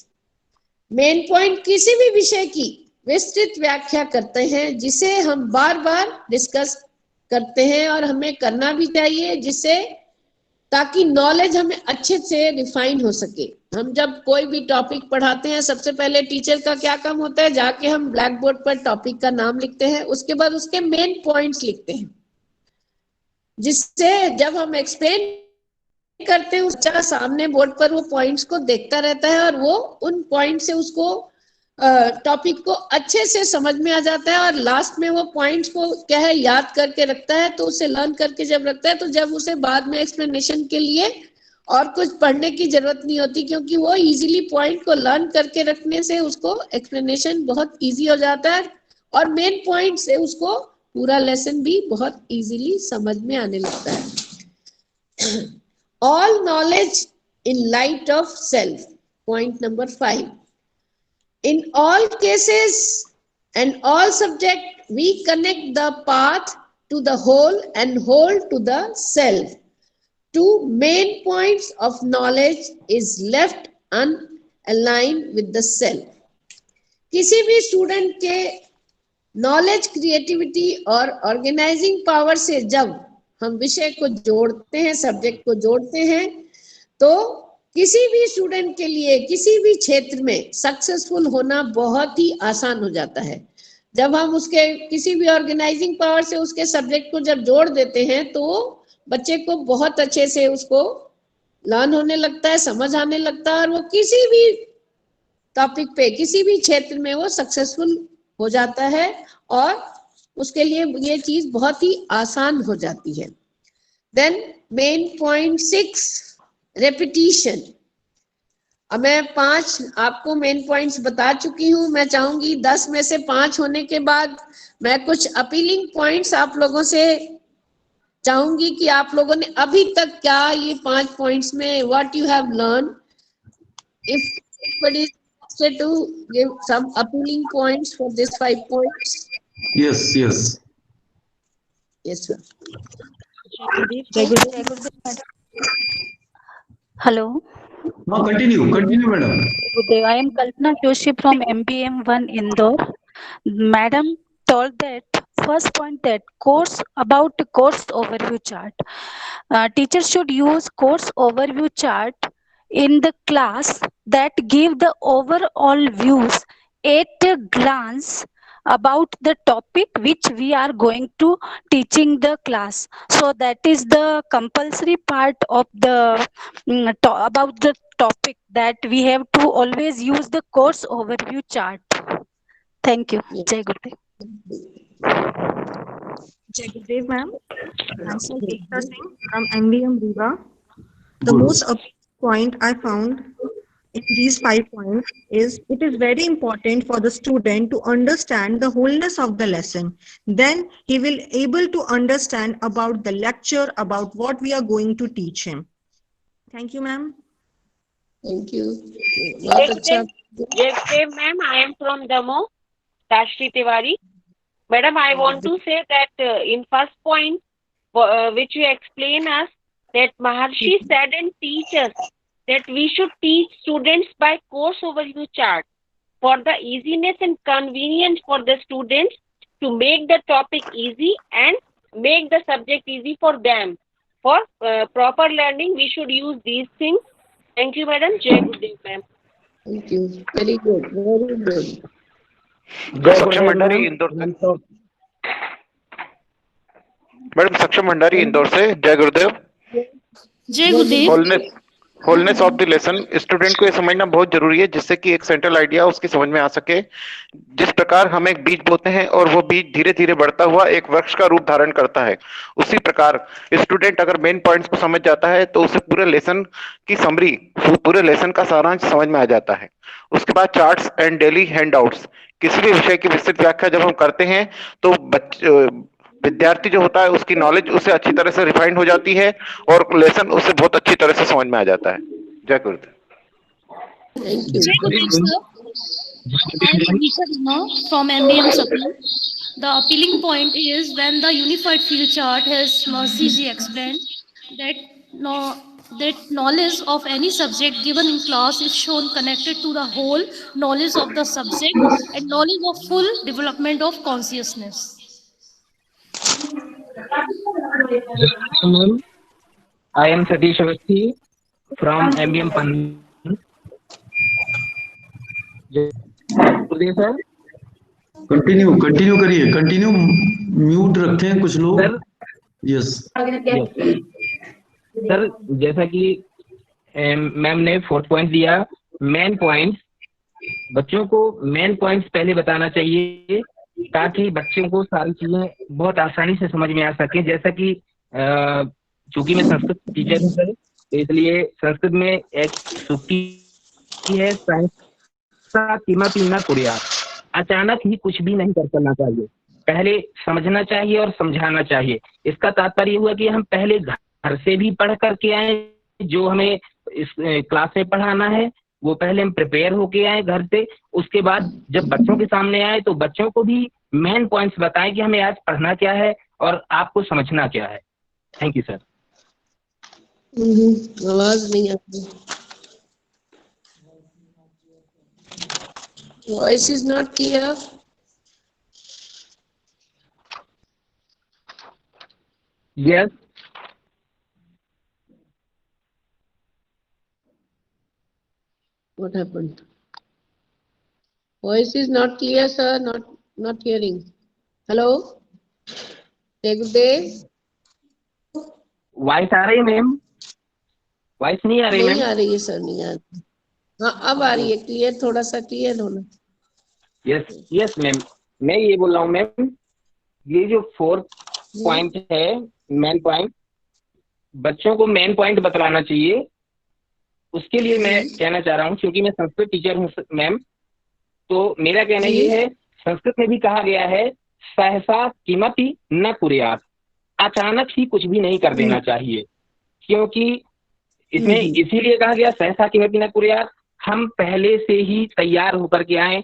Main point किसी भी विषय की विस्तृत व्याख्या करते हैं, जिसे हम बार बार डिस्कस करते हैं और हमें करना भी चाहिए, जिससे ताकि नॉलेज हमें अच्छे से रिफाइन हो सके। हम जब कोई भी टॉपिक पढ़ाते हैं, सबसे पहले टीचर का क्या काम होता है, जाके हम ब्लैक बोर्ड पर टॉपिक का नाम लिखते हैं, उसके बाद उसके मेन पॉइंट्स लिखते हैं, जिससे जब हम एक्सप्लेन करते हैं उसका सामने बोर्ड पर वो पॉइंट्स को देखता रहता है और वो उन पॉइंट से उसको टॉपिक को अच्छे से समझ में आ जाता है और लास्ट में वो पॉइंट्स को क्या है याद करके रखता है। तो उसे लर्न करके जब रखता है तो जब उसे बाद में एक्सप्लेनेशन के लिए और कुछ पढ़ने की जरूरत नहीं होती, क्योंकि वो इजीली पॉइंट को लर्न करके रखने से उसको एक्सप्लेनेशन बहुत इजी हो जाता है और मेन पॉइंट से उसको पूरा लेसन भी बहुत इजीली समझ में आने लगता है। All knowledge in light of self. Point number 5. In all cases and all subject, we connect the path to the whole and whole to the self. Two main points of knowledge is left unaligned with the self. किसी भी student के knowledge, creativity और organising power से जब हम विषय को जोड़ते हैं, सब्जेक्ट को जोड़ते हैं, तो किसी भी स्टूडेंट के लिए किसी भी क्षेत्र में सक्सेसफुल होना बहुत ही आसान हो जाता है। जब हम उसके किसी भी ऑर्गेनाइजिंग पावर से उसके सब्जेक्ट को जब जोड़ देते हैं तो बच्चे को बहुत अच्छे से उसको लर्न होने लगता है, समझ आने लगता है और वो किसी भी टॉपिक पे, किसी भी क्षेत्र में वो सक्सेसफुल हो जाता है और उसके लिए ये चीज बहुत ही आसान हो जाती है। Then main point 6, repetition. अब मैं 5 आपको मेन पॉइंट्स बता चुकी हूँ। मैं चाहूंगी 10 में से 5 होने के बाद मैं कुछ अपीलिंग पॉइंट्स आप लोगों से चाहूंगी कि आप लोगों ने अभी तक क्या ये 5 पॉइंट्स में what you have learn, if anybody wants to give some appealing points for this 5 points. Yes, yes. Yes, sir. Hello. No, continue, madam. Good day. I am Kalpana Joshi from MBM 1 Indore. Madam told that first point that course overview chart. Teachers should use course overview chart in the class that give the overall views at a glance about the topic which we are going to teaching the class. So that is the compulsory part of the about the topic, that we have to always use the course overview chart. Thank you. Jai Gurudev. Jai Gurudev, ma'am. Myself, Ekta Singh from MVM Riva. The most point I found in these 5 points is it is very important for the student to understand the wholeness of the lesson. Then he will able to understand about the lecture, about what we are going to teach him. Thank you, ma'am. Thank you. Ma'am, I am from Damo, Tashri Tiwari. Madam, I want to say that in first point, which you explain us, that Maharshi said and teach us that we should teach students by course overview chart for the easiness and convenience for the students, to make the topic easy and make the subject easy for them. For proper learning, we should use these things. Thank you, madam. Jai Gurudev, ma'am. Thank you. Very good. Very good. सक्षम भंडारी इंदौर से। Madam सक्षम भंडारी इंदौर से। जय गुरुदेव। जय गुरुदेव। Wholeness of the lesson, student को ये समझना बहुत जरूरी है जिससे कि एक सेंट्रल आइडिया उसकी समझ में आ सके। जिस प्रकार हम एक बीज बोते हैं और वो बीज धीरे धीरे बढ़ता हुआ एक वृक्ष का रूप धारण करता है, उसी प्रकार स्टूडेंट अगर मेन पॉइंट्स को समझ जाता है तो उसे पूरे लेसन की समरी, पूरे लेसन का सारांश समझ में आ जाता है। उसके बाद चार्ट्स एंड डेली हैंडआउट्स, किसी भी विषय की विस्तृत व्याख्या जब हम करते हैं तो विद्यार्थी जो होता है उसकी नॉलेज उससे अच्छी तरह से रिफाइंड हो जाती है और लेसन उससे बहुत अच्छी तरह से समझ में आ जाता है। जय गुरुदेव। From MBM Sapna. The appealing point is when the unified field chart has Mercy explained that knowledge of any subject given in class is shown connected to the whole knowledge of the subject and knowledge of full development of consciousness. I am Satish Avasthi from MBM Panna. Sir continue करिए, continue mute रखें कुछ लोग। Yes sir, जैसा कि ma'am ने 4th point दिया, main points, बच्चों को मेन पॉइंट्स पहले बताना चाहिए ताकि बच्चों को सारी चीजें बहुत आसानी से समझ में आ सके। जैसा कि चूंकि मैं संस्कृत टीचर हूँ सर, इसलिए संस्कृत में एक सूक्ति है, न कुर्यात्, अचानक ही कुछ भी नहीं करना चाहिए, पहले समझना चाहिए और समझाना चाहिए। इसका तात्पर्य हुआ कि हम पहले घर से भी पढ़ करके आए, जो हमें इस क्लास में पढ़ाना है वो पहले हम प्रिपेयर होके आए घर से। उसके बाद जब बच्चों के सामने आए तो बच्चों को भी मेन पॉइंट्स बताएं कि हमें आज पढ़ना क्या है और आपको समझना क्या है। Thank you sir. आवाज नहीं आती। Voice is not clear. Yes. What happened? Voice is not clear, sir. Not hearing. Hello. Gurudev. Voice आ रही है मैम? वॉइस नहीं आ रही मैम? नहीं आ रही है सर, नहीं आ रही। हाँ अब आ रही है, क्लियर, थोड़ा सा क्लियर होना। यस मैम, मैं ये बोल रहा हूँ मैम, ये जो 4th पॉइंट है मेन पॉइंट, बच्चों को मेन पॉइंट बतलाना चाहिए। उसके लिए मैं कहना चाह रहा हूँ, क्योंकि मैं संस्कृत टीचर हूँ मैम, तो मेरा कहना ये है, संस्कृत में भी कहा गया है सहसा किमपि न कुर्यात्, अचानक ही कुछ भी नहीं कर देना चाहिए। क्योंकि इसमें इसीलिए कहा गया सहसा किमपि न कुर्यात्, हम पहले से ही तैयार होकर के आए,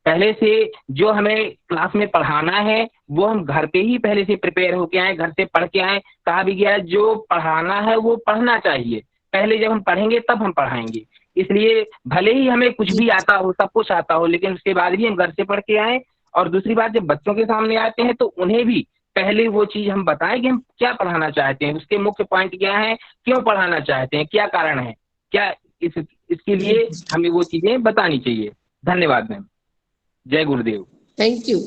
पहले से जो हमें क्लास में पढ़ाना है वो हम घर पे ही पहले से प्रिपेयर होके आए, घर से पढ़ के आए। कहा भी गया जो पढ़ाना है वो पढ़ना चाहिए, पहले जब हम पढ़ेंगे तब हम पढ़ाएंगे। इसलिए भले ही हमें कुछ भी आता हो, सब कुछ आता हो, लेकिन उसके बाद भी हम घर से पढ़ के आए और दूसरी बात, जब बच्चों के सामने आते हैं तो उन्हें भी पहले वो चीज हम बताएं कि हम क्या पढ़ाना चाहते हैं, उसके मुख्य पॉइंट क्या है, क्यों पढ़ाना चाहते हैं, क्या कारण है, क्या इसके लिए हमें वो चीजें बतानी चाहिए। धन्यवाद मैम। जय गुरुदेव। Thank you.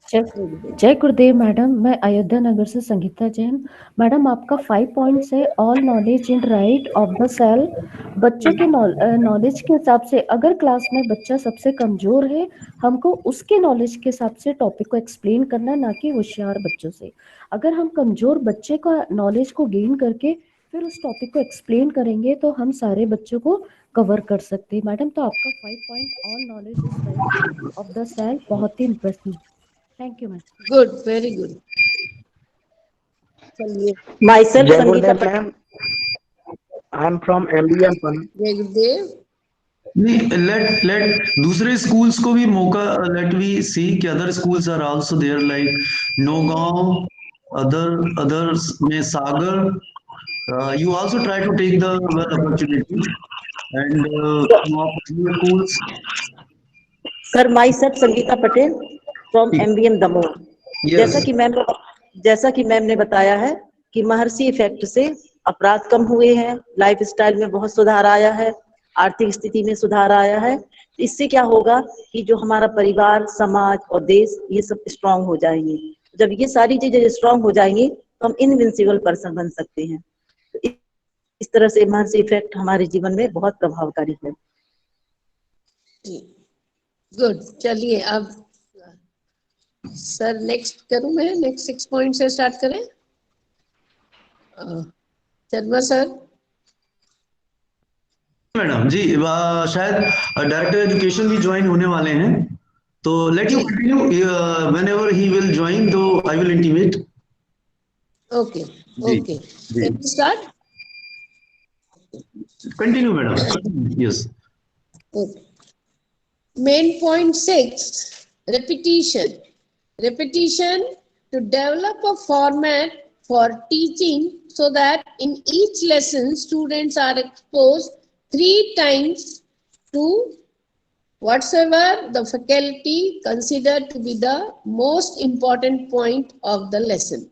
जय गुरुदेव मैडम। मैं अयोध्या नगर से संगीता जैन। मैडम आपका 5 पॉइंट्स है, all knowledge in right of the cell. बच्चों के नॉलेज के हिसाब से अगर क्लास में बच्चा सबसे कमजोर है, हमको उसके नॉलेज के हिसाब से टॉपिक को एक्सप्लेन करना, ना कि होशियार बच्चों से। अगर हम कमजोर बच्चे का नॉलेज को गेन करके फिर उस टॉपिक को एक्सप्लेन करेंगे तो हम सारे बच्चों को कवर कर सकते हैं। मैडम तो आपका 5 point all knowledge is right of the cell बहुत ही impressive. Thank you ma'am. Good, very good. चलिए, Myself जय Sangeeta Gurudev Patel. Ma'am, I am from MBM Panna. जय गुरुदेव। नहीं, let दूसरे schools को भी मौका, let we see कि other schools are also there like Nogam, others में Sagar. You also try to take the well opportunity and some of your schools. Sir, myself Sangeeta Patel from MBM Damoh. Yes. जैसा कि ma'am ने बताया है कि महर्षि effect से अपराध कम हुए हैं, लाइफ स्टाइल में बहुत सुधार आया है, आर्थिक स्थिति में सुधार आया है। इससे क्या होगा कि जो हमारा परिवार, समाज और देश, ये सब स्ट्रांग हो जाएंगे। जब ये सारी चीजें स्ट्रांग हो जाएंगी तो हम इनविंसिबल पर्सन बन सकते हैं। तो इस तरह से महर्षि इफेक्ट हमारे जीवन में बहुत प्रभावकारी है। गुड। चलिए, अब सर नेक्स्ट करूं मैं, नेक्स्ट 6 पॉइंट से स्टार्ट करें। शर्मा सर। मैडम जी, शायद डायरेक्टर एजुकेशन भी ज्वाइन होने वाले हैं, तो let you continue, whenever he will join तो I will intimate. Okay okay, can we start? Continue madam. Yes. Okay. Main point 6, repetition. Repetition to develop a format for teaching so that in each lesson students are exposed 3 times to whatsoever the faculty considered to be the most important point of the lesson.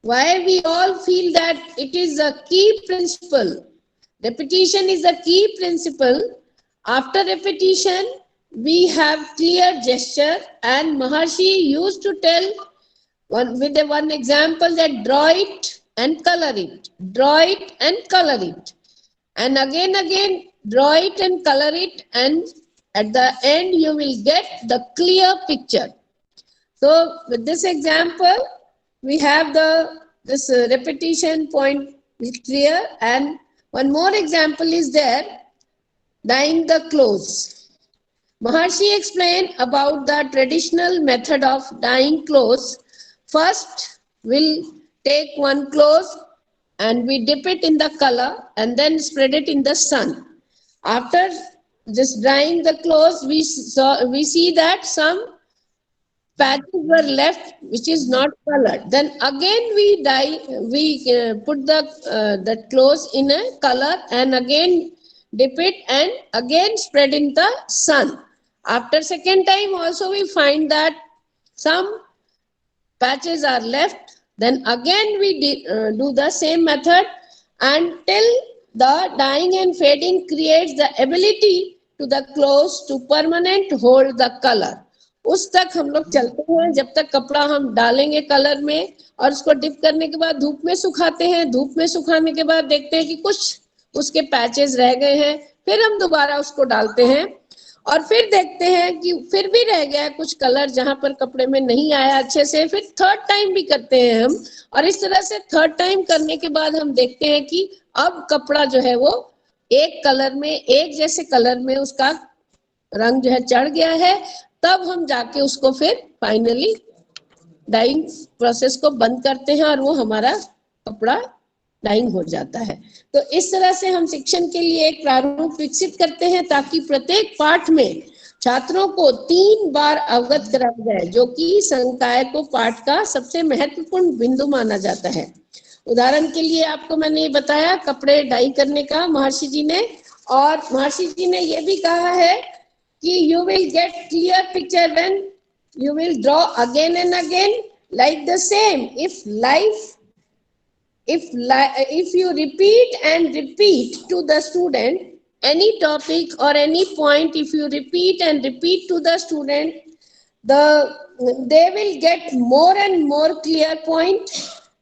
Why we all feel that it is a key principle. Repetition is a key principle. After repetition, we have clear gesture, and Maharshi used to tell one example that draw it and color it, draw it and color it, and again draw it and color it, and at the end you will get the clear picture. So with this example, we have this repetition point is clear, and one more example is there, dyeing the clothes. Maharshi explained about the traditional method of dyeing clothes. First, we'll take one cloth and we dip it in the color and then spread it in the sun. After just drying the clothes, we see that some patches were left which is not colored. Then again we put the clothes in a color and again dip it and again spread in the sun. After second time also we find that some patches are left. Then again we do the same method until the dyeing and fading creates the ability to the clothes to permanent hold the color. उस तक हम लोग चलते हैं जब तक कपड़ा हम डालेंगे कलर में, और उसको डिप करने के बाद धूप में सुखाते हैं। धूप में सुखाने के बाद देखते हैं कि कुछ उसके पैचेस रह गए हैं, फिर हम दोबारा उसको डालते हैं और फिर देखते हैं कि फिर भी रह गया है कुछ कलर जहां पर कपड़े में नहीं आया अच्छे से, फिर थर्ड टाइम भी करते हैं हम। और इस तरह से थर्ड टाइम करने के बाद हम देखते हैं कि अब कपड़ा जो है वो एक कलर में, एक जैसे कलर में उसका रंग जो है चढ़ गया है। तब हम जाके उसको फिर फाइनली डाइंग प्रोसेस को बंद करते हैं और वो हमारा कपड़ा डाइंग हो जाता है। तो इस तरह से हम शिक्षण के लिए एक प्रारूप विकसित करते हैं ताकि प्रत्येक पाठ में छात्रों को 3 बार अवगत कराया जाए, जो कि संकाय को पाठ का सबसे महत्वपूर्ण बिंदु माना जाता है। उदाहरण के लिए आपको मैंने बताया कपड़े डाई करने का महर्षि जी ने, और महर्षि जी ने यह भी कहा है कि you will get clear picture when you will draw again and again like the same. If you repeat and repeat to the student any topic or any point, if you repeat and repeat to the student, they will get more and more clear point,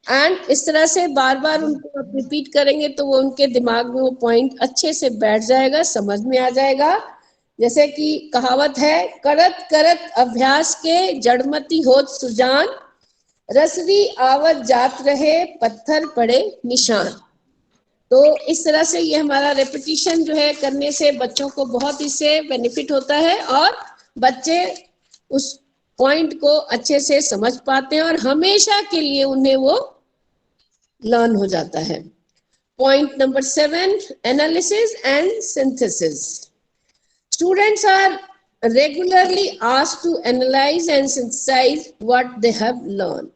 and इस तरह से बार बार उनको आप repeat करेंगे तो वो उनके दिमाग में वो पॉइंट अच्छे से बैठ जाएगा, समझ में आ जाएगा। जैसे कि कहावत है, करत करत अभ्यास के जड़मती होत सुजान, रसरी आवत जात रहे पत्थर पड़े निशान। तो इस तरह से ये हमारा रेपिटिशन जो है करने से बच्चों को बहुत इससे बेनिफिट होता है और बच्चे उस पॉइंट को अच्छे से समझ पाते हैं और हमेशा के लिए उन्हें वो लर्न हो जाता है। Point number 7, analysis and synthesis. Students are regularly asked to analyze and synthesize what they have learned.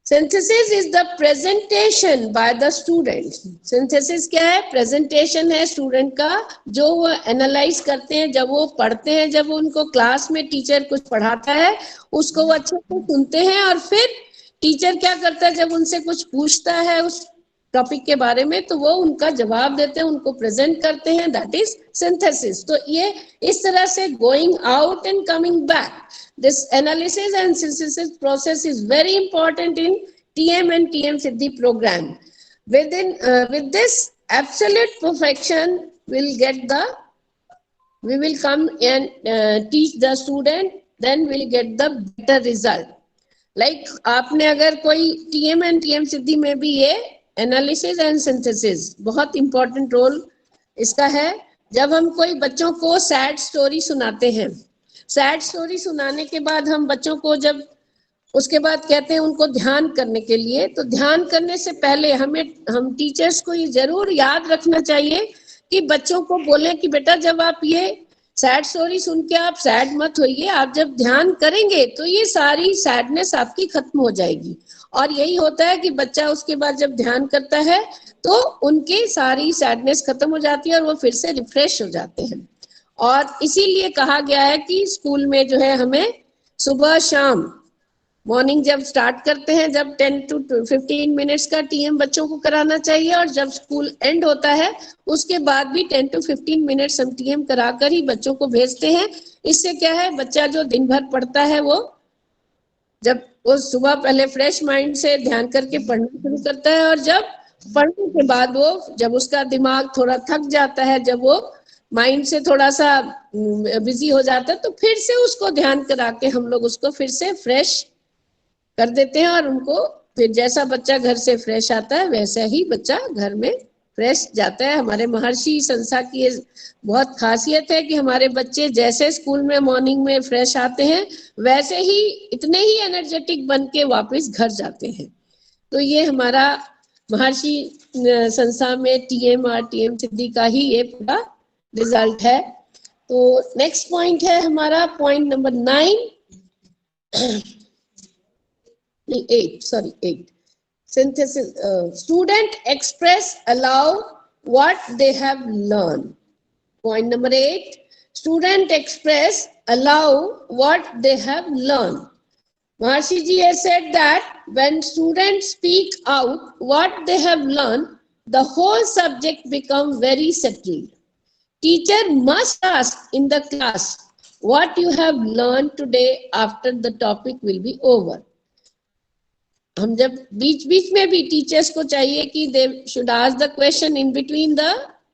Synthesis is the presentation by the student. Synthesis क्या है? Presentation है स्टूडेंट का, जो वो एनालाइज करते हैं जब वो पढ़ते हैं, जब उनको क्लास में टीचर कुछ पढ़ाता है उसको वो अच्छे से सुनते हैं और फिर टीचर क्या करता है, जब उनसे कुछ पूछता है उस टॉपिक के बारे में तो वो उनका जवाब देते हैं, उनको प्रेजेंट करते हैं, दैट इज सिंथेसिस। तो ये इस तरह से going out and coming back, this analysis and synthesis process is very important in TM and TM Siddhi program. With this absolute perfection we will come and teach the student, then we'll get the better result. Like आपने अगर कोई TM and TM Siddhi में भी ये analysis and synthesis बहुत important role इसका है। जब हम कोई बच्चों को सैड स्टोरी सुनाते हैं, सैड स्टोरी सुनाने के बाद हम बच्चों को जब उसके बाद कहते हैं उनको ध्यान करने के लिए, तो ध्यान करने से पहले हम टीचर्स को ये जरूर याद रखना चाहिए कि बच्चों को बोलें कि बेटा जब आप ये सैड स्टोरी सुन के आप सैड मत होइए, आप जब ध्यान करेंगे तो ये सारी सैडनेस आपकी खत्म हो जाएगी। और यही होता है कि बच्चा उसके बाद जब ध्यान करता है तो उनकी सारी सैडनेस खत्म हो जाती है और वो फिर से रिफ्रेश हो जाते हैं। और इसीलिए कहा गया है कि स्कूल में जो है हमें सुबह शाम मॉर्निंग जब स्टार्ट करते हैं, जब 10 to 15 मिनट्स का टीएम बच्चों को कराना चाहिए और जब स्कूल एंड होता है उसके बाद भी 10 to 15 मिनट्स हम टीएम कराकर ही बच्चों को भेजते हैं। इससे क्या है, बच्चा जो दिन भर पढ़ता है वो जब वो सुबह पहले फ्रेश माइंड से ध्यान करके पढ़ना शुरू करता है और जब पढ़ने के बाद वो जब उसका दिमाग थोड़ा थक जाता है, जब वो माइंड से थोड़ा सा बिजी हो जाता है तो फिर से उसको ध्यान करा के हम लोग उसको फिर से फ्रेश कर देते हैं और उनको फिर जैसा बच्चा घर से फ्रेश आता है वैसा ही बच्चा घर में फ्रेश जाता है। हमारे महर्षि संस्था की बहुत खासियत है कि हमारे बच्चे जैसे स्कूल में मॉर्निंग में फ्रेश आते हैं वैसे ही इतने ही एनर्जेटिक बन के वापस घर जाते हैं। तो ये हमारा महर्षि संस्था में टीएम और टीएम सिद्धि का ही ये पूरा रिजल्ट है। तो नेक्स्ट पॉइंट है हमारा point number 8 synthesis. Student express allow what they have learned. Point number 8, student express allow what they have learned. Maharshi ji has said that when students speak out what they have learned, the whole subject become very settled. Teacher must ask in the class what you have learned today after the topic will be over. हम जब बीच बीच में भी teachers को चाहिए कि they should ask the question in between the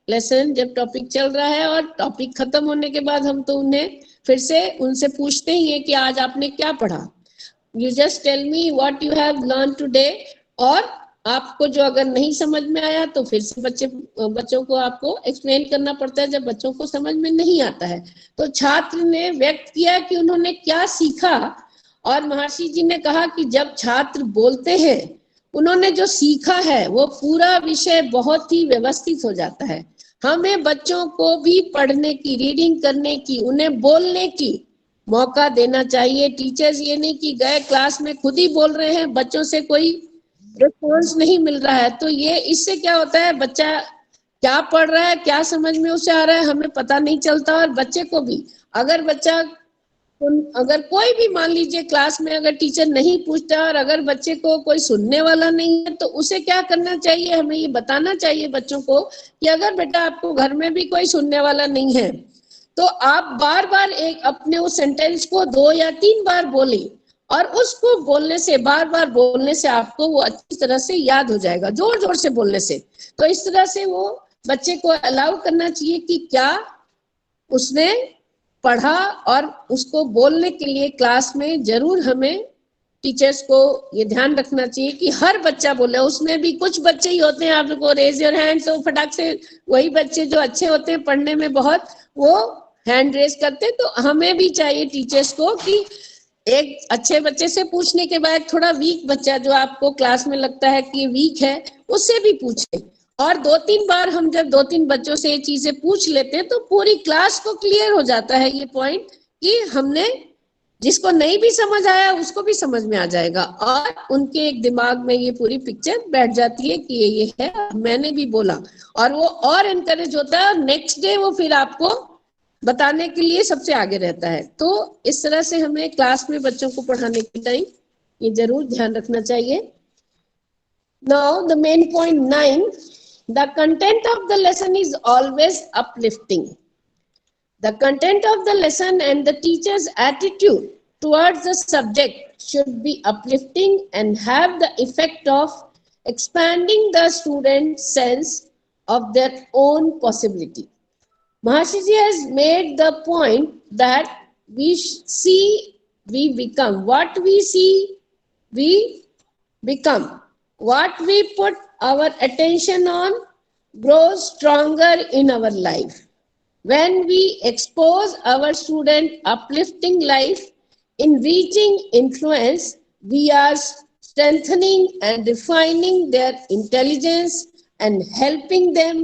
lesson, जब topic चल रहा है और टॉपिक खत्म होने के बाद हम तो उन्हें फिर से उनसे पूछते ही है कि आज आपने क्या पढ़ा, you just tell me what you have learn today. और आपको जो अगर नहीं समझ में आया तो फिर से बच्चों को आपको एक्सप्लेन करना पड़ता है जब बच्चों को समझ में नहीं आता है। तो छात्र ने व्यक्त किया कि उन्होंने क्या सीखा और महर्षि जी ने कहा कि जब छात्र बोलते हैं उन्होंने जो सीखा है वो पूरा विषय बहुत ही व्यवस्थित हो जाता है। हमें बच्चों को भी पढ़ने की, रीडिंग करने की, उन्हें बोलने की मौका देना चाहिए। टीचर्स ये नहीं कि गए क्लास में खुद ही बोल रहे हैं, बच्चों से कोई रिस्पॉन्स नहीं मिल रहा है, तो ये इससे क्या होता है, बच्चा क्या पढ़ रहा है, क्या समझ में उसे आ रहा है, हमें पता नहीं चलता। और बच्चे को भी, अगर बच्चा अगर कोई भी मान लीजिए क्लास में अगर टीचर नहीं पूछता और अगर बच्चे को कोई सुनने वाला नहीं है तो उसे क्या करना चाहिए, हमें ये बताना चाहिए बच्चों को कि अगर बेटा आपको घर में भी कोई सुनने वाला नहीं है तो आप बार बार एक अपने उस सेंटेंस को 2 या 3 बार बोलें और उसको बोलने से, बार बार बोलने से आपको वो अच्छी तरह से याद हो जाएगा, जोर जोर से बोलने से। तो इस तरह से वो बच्चे को अलाउ करना चाहिए कि क्या उसने पढ़ा और उसको बोलने के लिए क्लास में जरूर हमें टीचर्स को ये ध्यान रखना चाहिए कि हर बच्चा बोले। उसमें भी कुछ बच्चे ही होते हैं, आपको रेज योर हैंड, तो फटाक से वही बच्चे जो अच्छे होते हैं पढ़ने में बहुत, वो हैंड रेज करते हैं। तो हमें भी चाहिए टीचर्स को कि एक अच्छे बच्चे से पूछने के बाद थोड़ा वीक बच्चा जो आपको क्लास में लगता है कि वीक है, उससे भी पूछे। और 2-3 बार हम जब 2-3 बच्चों से ये चीजें पूछ लेते हैं तो पूरी क्लास को क्लियर हो जाता है ये पॉइंट कि हमने, जिसको नहीं भी समझ आया उसको भी समझ में आ जाएगा और उनके एक दिमाग में ये पूरी पिक्चर बैठ जाती है कि ये है, मैंने भी बोला, और वो और एनकरेज होता है और नेक्स्ट डे वो फिर आपको बताने के लिए सबसे आगे रहता है। तो इस तरह से हमें क्लास में बच्चों को पढ़ाने के टाइम ये जरूर ध्यान रखना चाहिए। Now the main point 9, the content of the lesson is always uplifting. The content of the lesson and the teacher's attitude towards the subject should be uplifting and have the effect of expanding the student's sense of their own possibility. Maharshi Ji has made the point that we see, we become. What we see, we become. What we put our attention on grows stronger in our life. When we expose our student uplifting life, enriching influence, we are strengthening and refining their intelligence and helping them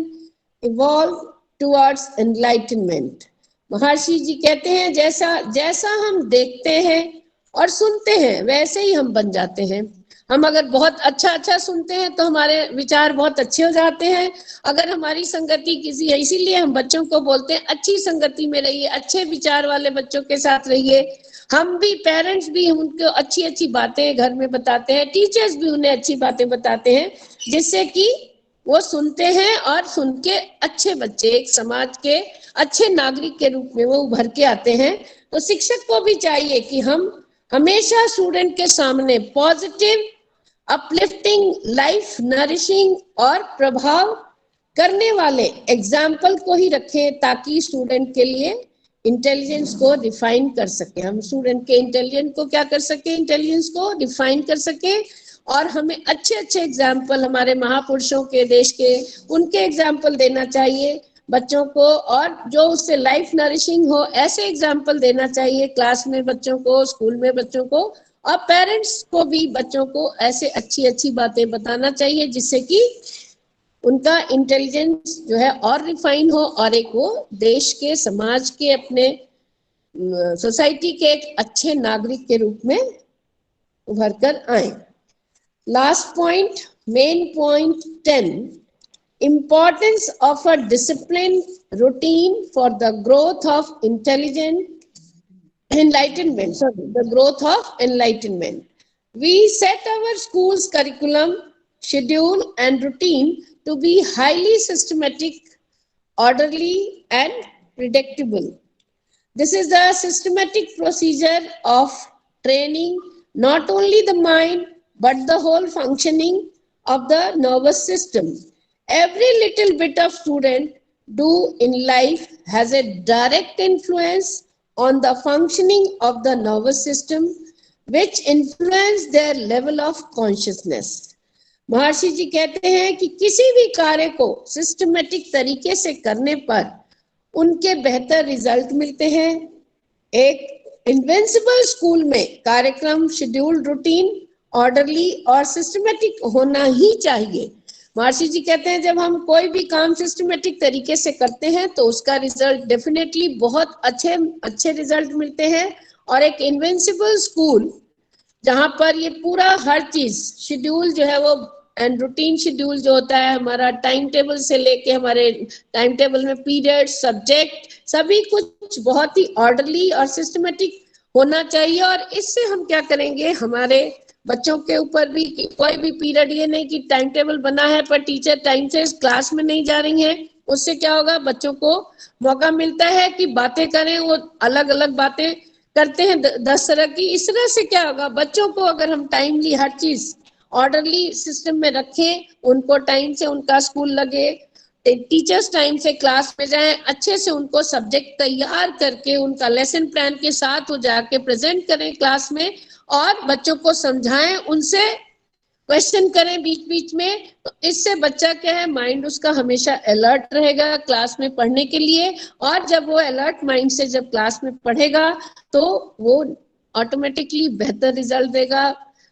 evolve towards enlightenment. महर्षि जी कहते हैं जैसा जैसा हम देखते हैं और सुनते हैं वैसे ही हम बन जाते हैं। हम अगर बहुत अच्छा सुनते हैं तो हमारे विचार बहुत अच्छे हो जाते हैं। अगर हमारी संगति किसी है, इसीलिए हम बच्चों को बोलते हैं अच्छी संगति में रहिए, अच्छे विचार वाले बच्चों के साथ रहिए। हम भी, पेरेंट्स भी उनको अच्छी बातें घर में बताते हैं, टीचर्स भी उन्हें अच्छी बातें बताते हैं जिससे कि वो सुनते हैं और सुन के अच्छे बच्चे एक समाज के अच्छे नागरिक के रूप में वो उभर के आते हैं। तो शिक्षक को भी चाहिए कि हम हमेशा स्टूडेंट के सामने पॉजिटिव, अपलिफ्टिंग, लाइफ नरिशिंग और प्रभाव करने वाले एग्जाम्पल को ही रखें ताकि स्टूडेंट के लिए इंटेलिजेंस को डिफाइन कर सके। हम स्टूडेंट के इंटेलिजेंस को क्या कर सके, इंटेलिजेंस को डिफाइन कर सके। और हमें अच्छे एग्जाम्पल हमारे महापुरुषों के, देश के, उनके एग्जाम्पल देना चाहिए बच्चों को, और जो उससे लाइफ नरिशिंग हो ऐसे एग्जाम्पल देना चाहिए क्लास में बच्चों को, स्कूल में बच्चों को, और पेरेंट्स को भी बच्चों को ऐसे अच्छी बातें बताना चाहिए जिससे कि उनका इंटेलिजेंस जो है और रिफाइन हो और एक वो देश के, समाज के, अपने सोसाइटी के एक अच्छे नागरिक के रूप में उभर कर आए। Last point, main point 10, importance of a disciplined routine for the growth of the growth of enlightenment. We set our school's curriculum, schedule and routine to be highly systematic, orderly and predictable. This is the systematic procedure of training not only the mind but the whole functioning of the nervous system. Every little bit of student do in life has a direct influence on the functioning of the nervous system, which influence their level of consciousness. महर्षि जी कहते हैं कि किसी भी कार्य को systematic तरीके से करने पर उनके बेहतर रिजल्ट मिलते हैं। एक इन्विंसिबल स्कूल में कार्यक्रम, शेड्यूल, रूटीन, ऑर्डरली और सिस्टमेटिक होना ही चाहिए। महर्षि जी कहते हैं जब हम कोई भी काम सिस्टमेटिक तरीके से करते हैं तो उसका रिजल्ट डेफिनेटली बहुत अच्छे रिजल्ट मिलते हैं। और एक इन्विंसिबल स्कूल जहां पर ये पूरा हर चीज शेड्यूल जो है वो एंड रूटीन शेड्यूल जो होता है हमारा, टाइम टेबल से लेके हमारे टाइम टेबल में पीरियड, सब्जेक्ट, सभी कुछ बहुत ही ऑर्डरली और सिस्टमेटिक होना चाहिए। और इससे हम क्या करेंगे, हमारे बच्चों के ऊपर भी कोई भी पीरियड ये नहीं कि टाइम टेबल बना है पर टीचर टाइम से क्लास में नहीं जा रही हैं, उससे क्या होगा, बच्चों को मौका मिलता है कि बातें करें, वो अलग अलग बातें करते हैं 10 तरह की। इस तरह से क्या होगा, बच्चों को अगर हम टाइमली हर चीज ऑर्डरली सिस्टम में रखें, उनको टाइम से उनका स्कूल लगे, टीचर्स टाइम से क्लास में जाएं, अच्छे से उनको सब्जेक्ट तैयार करके उनका लेसन प्लान के साथ वो जाके प्रेजेंट करें क्लास में, और बच्चों को समझाएं, उनसे क्वेश्चन करें बीच बीच में। तो इससे बच्चा क्या है, माइंड उसका हमेशा अलर्ट रहेगा क्लास में पढ़ने के लिए, और जब वो अलर्ट माइंड से जब क्लास में पढ़ेगा तो वो ऑटोमेटिकली बेहतर रिजल्ट देगा,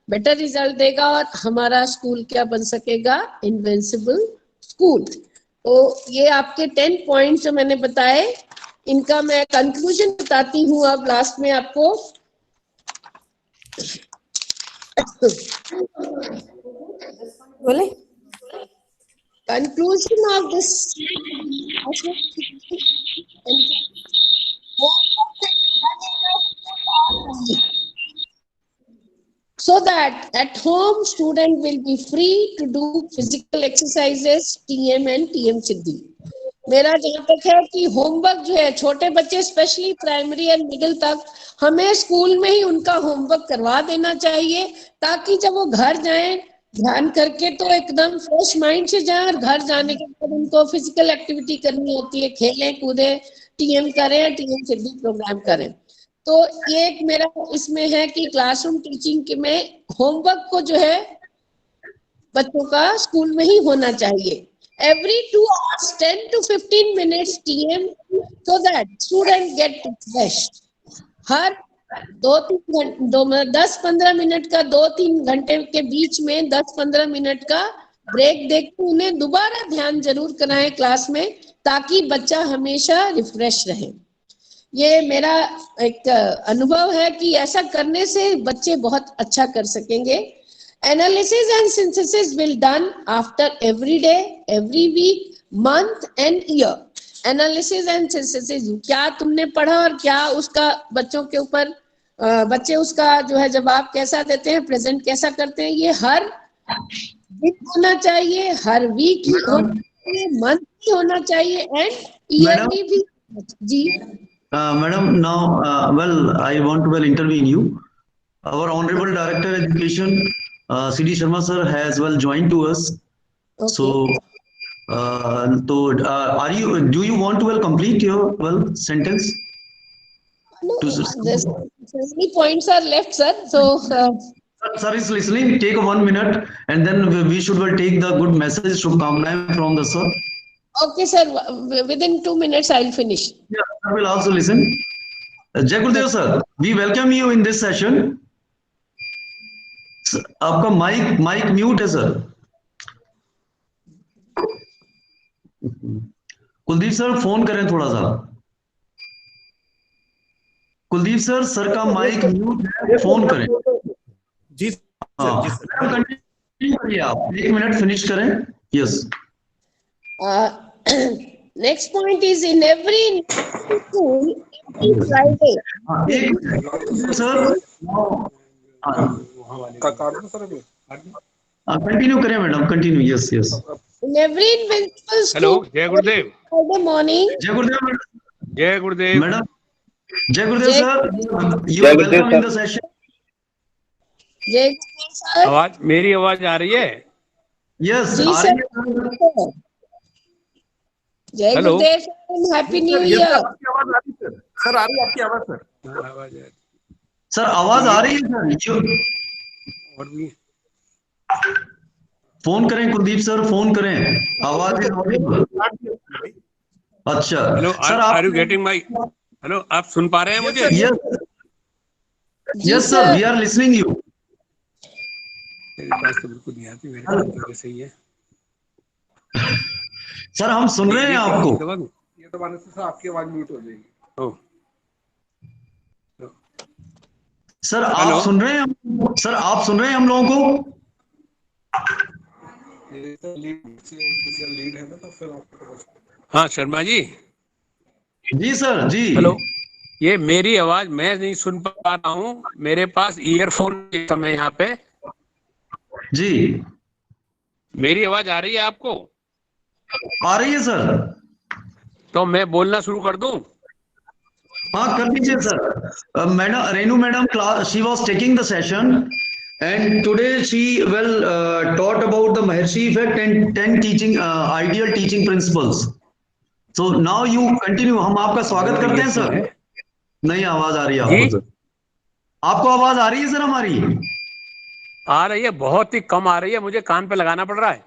बेटर रिजल्ट देगा, और हमारा स्कूल क्या बन सकेगा, इनविंसिबल स्कूल। तो ये आपके 10 पॉइंट जो मैंने बताए, इनका मैं कंक्लूजन बताती हूँ अब लास्ट में आपको। बोले conclusion of this, so that at home student will be free to do physical exercises, TM and TM सिद्धि। मेरा जहाँ तक है कि होमवर्क जो है, छोटे बच्चे स्पेशली प्राइमरी एंड मिडिल तक, हमें स्कूल में ही उनका होमवर्क करवा देना चाहिए, ताकि जब वो घर जाएं ध्यान करके तो एकदम फ्रेश माइंड से जाएं, और घर जाने के बाद उनको फिजिकल एक्टिविटी करनी होती है, खेलें कूदें, TM करें, TM सिद्धि प्रोग्राम करें। तो ये एक मेरा इसमें है कि क्लासरूम टीचिंग के में होमवर्क को जो है बच्चों का स्कूल में ही होना चाहिए। Every 2 hours, 10 to 15 minutes TM, so that student get refreshed. Her 10-15 minute का, 2-3 घंटे के बीच में 10-15 मिनट का ब्रेक देकर उन्हें दोबारा ध्यान जरूर कराएं क्लास में, ताकि बच्चा हमेशा रिफ्रेश रहे। ये मेरा एक अनुभव है कि ऐसा करने से बच्चे बहुत अच्छा कर सकेंगे। Analysis and synthesis will done after every day, every week, month and year. Analysis and synthesis, क्या तुमने पढ़ा और क्या उसका बच्चों के ऊपर बच्चे उसका जो है जवाब कैसा देते हैं, प्रेजेंट कैसा करते हैं, ये हर दिन होना चाहिए, हर वीक ही होना चाहिए, मंथली होना चाहिए एंड ईयरली भी। जी Madam, now, I want to intervene you. Our Honorable Director Education, C.D. Sharma sir, has joined to us. Okay. So, do you want to complete your sentence? No, there's many points are left, sir. So, sir is listening. Take 1 minute, and then we should take the good message Shubhkamnaएं from the sir. Okay, sir. Within 2 minutes, I'll finish. Yeah, I will also listen. Jai Gurudev sir, we welcome you in this session. आपका mic mute है sir. Kuldeep sir phone करें थोड़ा सा। Kuldeep sir का mic mute है, phone करें। जी continue करिए आप, 1 मिनट फिनिश करें। Yes. Next point is in every school, every Friday. Sir continue करें madam, continue. Yes yes. In every invincible school. Hello, जय गुरुदेव। Friday morning. जय गुरुदेव मैडम। जय गुरुदेव मैडम। जय गुरुदेव sir, you are welcome in the session. जय गुरुदेव sir. आवाज, मेरी आवाज आ रही है? यस जी सर। जय गुरुदेव sir, happy new year. Sir आ रही है आपकी आवाज सर? सर आवाज आ रही है सर। और भी फोन करें कुलदीप सर, फोन करें, आवाज अच्छा। Hello sir are you getting my, hello आप सुन पा रहे हैं मुझे? Yes sir, we are listening you. मेरे पास तो बिल्कुल नहीं आती, मेरे पास तो सही है सर, हम सुन रहे हैं आपको। ये दबाने से आपकी आवाज म्यूट हो जाएगी। ओह सर आप सुन रहे हैं? सर आप सुन रहे हैं हम लोगों को? लीड है ना, तो फिर हाँ शर्मा जी। जी सर जी। हेलो, ये मेरी आवाज मैं नहीं सुन पा रहा हूँ, मेरे पास ईयरफोन इस समय यहाँ पे। जी मेरी आवाज आ रही है आपको? आ रही है सर। तो मैं बोलना शुरू कर दूं? हाँ कर दीजिए sir. Madam Renu madam class she was taking the session and today she taught about the Maharshi effect and 10 teaching ideal teaching principles. So now you continue. हम आपका स्वागत करते हैं सर। नहीं आवाज आ रही है आपको सर? आपको आवाज आ रही है सर हमारी? आ रही है, बहुत ही कम आ रही है, मुझे कान पे लगाना पड़ रहा है।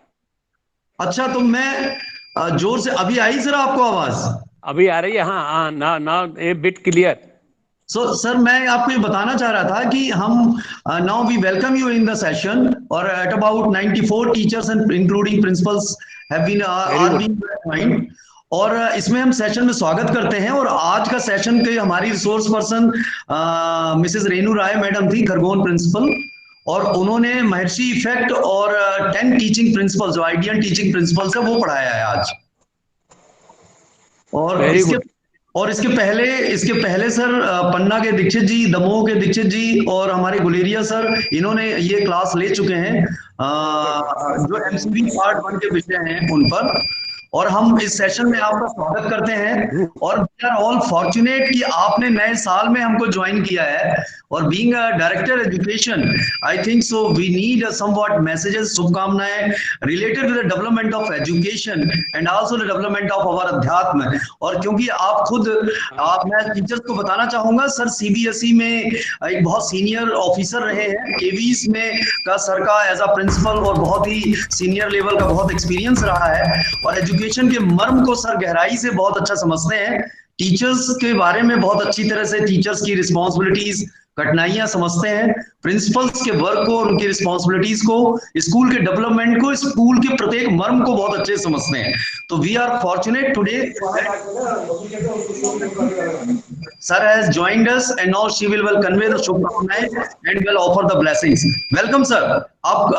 अच्छा तो मैं जोर से, अभी आई सर आपको आवाज? अभी आ रही है, हाँ ना ना ए बिट क्लियर। सर मैं आपको ये बताना चाह रहा था कि हम now we welcome you in the session और at about 94 teachers and including principals have been are being joined, और इसमें हम सेशन में स्वागत करते हैं। और आज का सेशन के हमारी resource person Mrs Renu Rai madam थी, खरगोन प्रिंसिपल, और उन्होंने महर्षि इफेक्ट और 10 टीचिंग प्रिंसिपल जो आइडियल टीचिंग प्रिंसिपल्स है वो पढ़ाया है आज। और इसके पहले सर पन्ना के दीक्षित जी, दमोह के दीक्षित जी और हमारे गुलेरिया सर, इन्होंने ये क्लास ले चुके हैं जो एमसीबी पार्ट 1 के विषय हैं उन पर। और हम इस सेशन में आपका स्वागत करते हैं और वी आर ऑल फॉर्चुनेट कि आपने नए साल में हमको ज्वाइन किया है। और being a director education I think so we need somewhat messages, शुभकामनाएं related to the development of education and also the development of our अध्यात्म। और क्योंकि मैं टीचर्स को बताना चाहूंगा सर, सीबीएसई में एक बहुत सीनियर ऑफिसर रहे हैं, केवीज में का सर का एज अ प्रिंसिपल और बहुत ही सीनियर लेवल का बहुत एक्सपीरियंस रहा है और एजुकेशन के मर्म को सर गहराई से बहुत अच्छा समझते हैं। टीचर्स के बारे में बहुत अच्छी तरह से टीचर्स की रिस्पॉन्सिबिलिटीज, कठिनाइयां समझते हैं, प्रिंसिपल्स के वर्क को और उनकी रिस्पॉन्सिबिलिटीज को, स्कूल के डेवलपमेंट को, स्कूल के प्रत्येक मर्म को बहुत अच्छे समझते हैं। तो we are fortunate today sir has joined us and now she will convey the शुभकामनाएं and will offer the blessings. Welcome sir. आप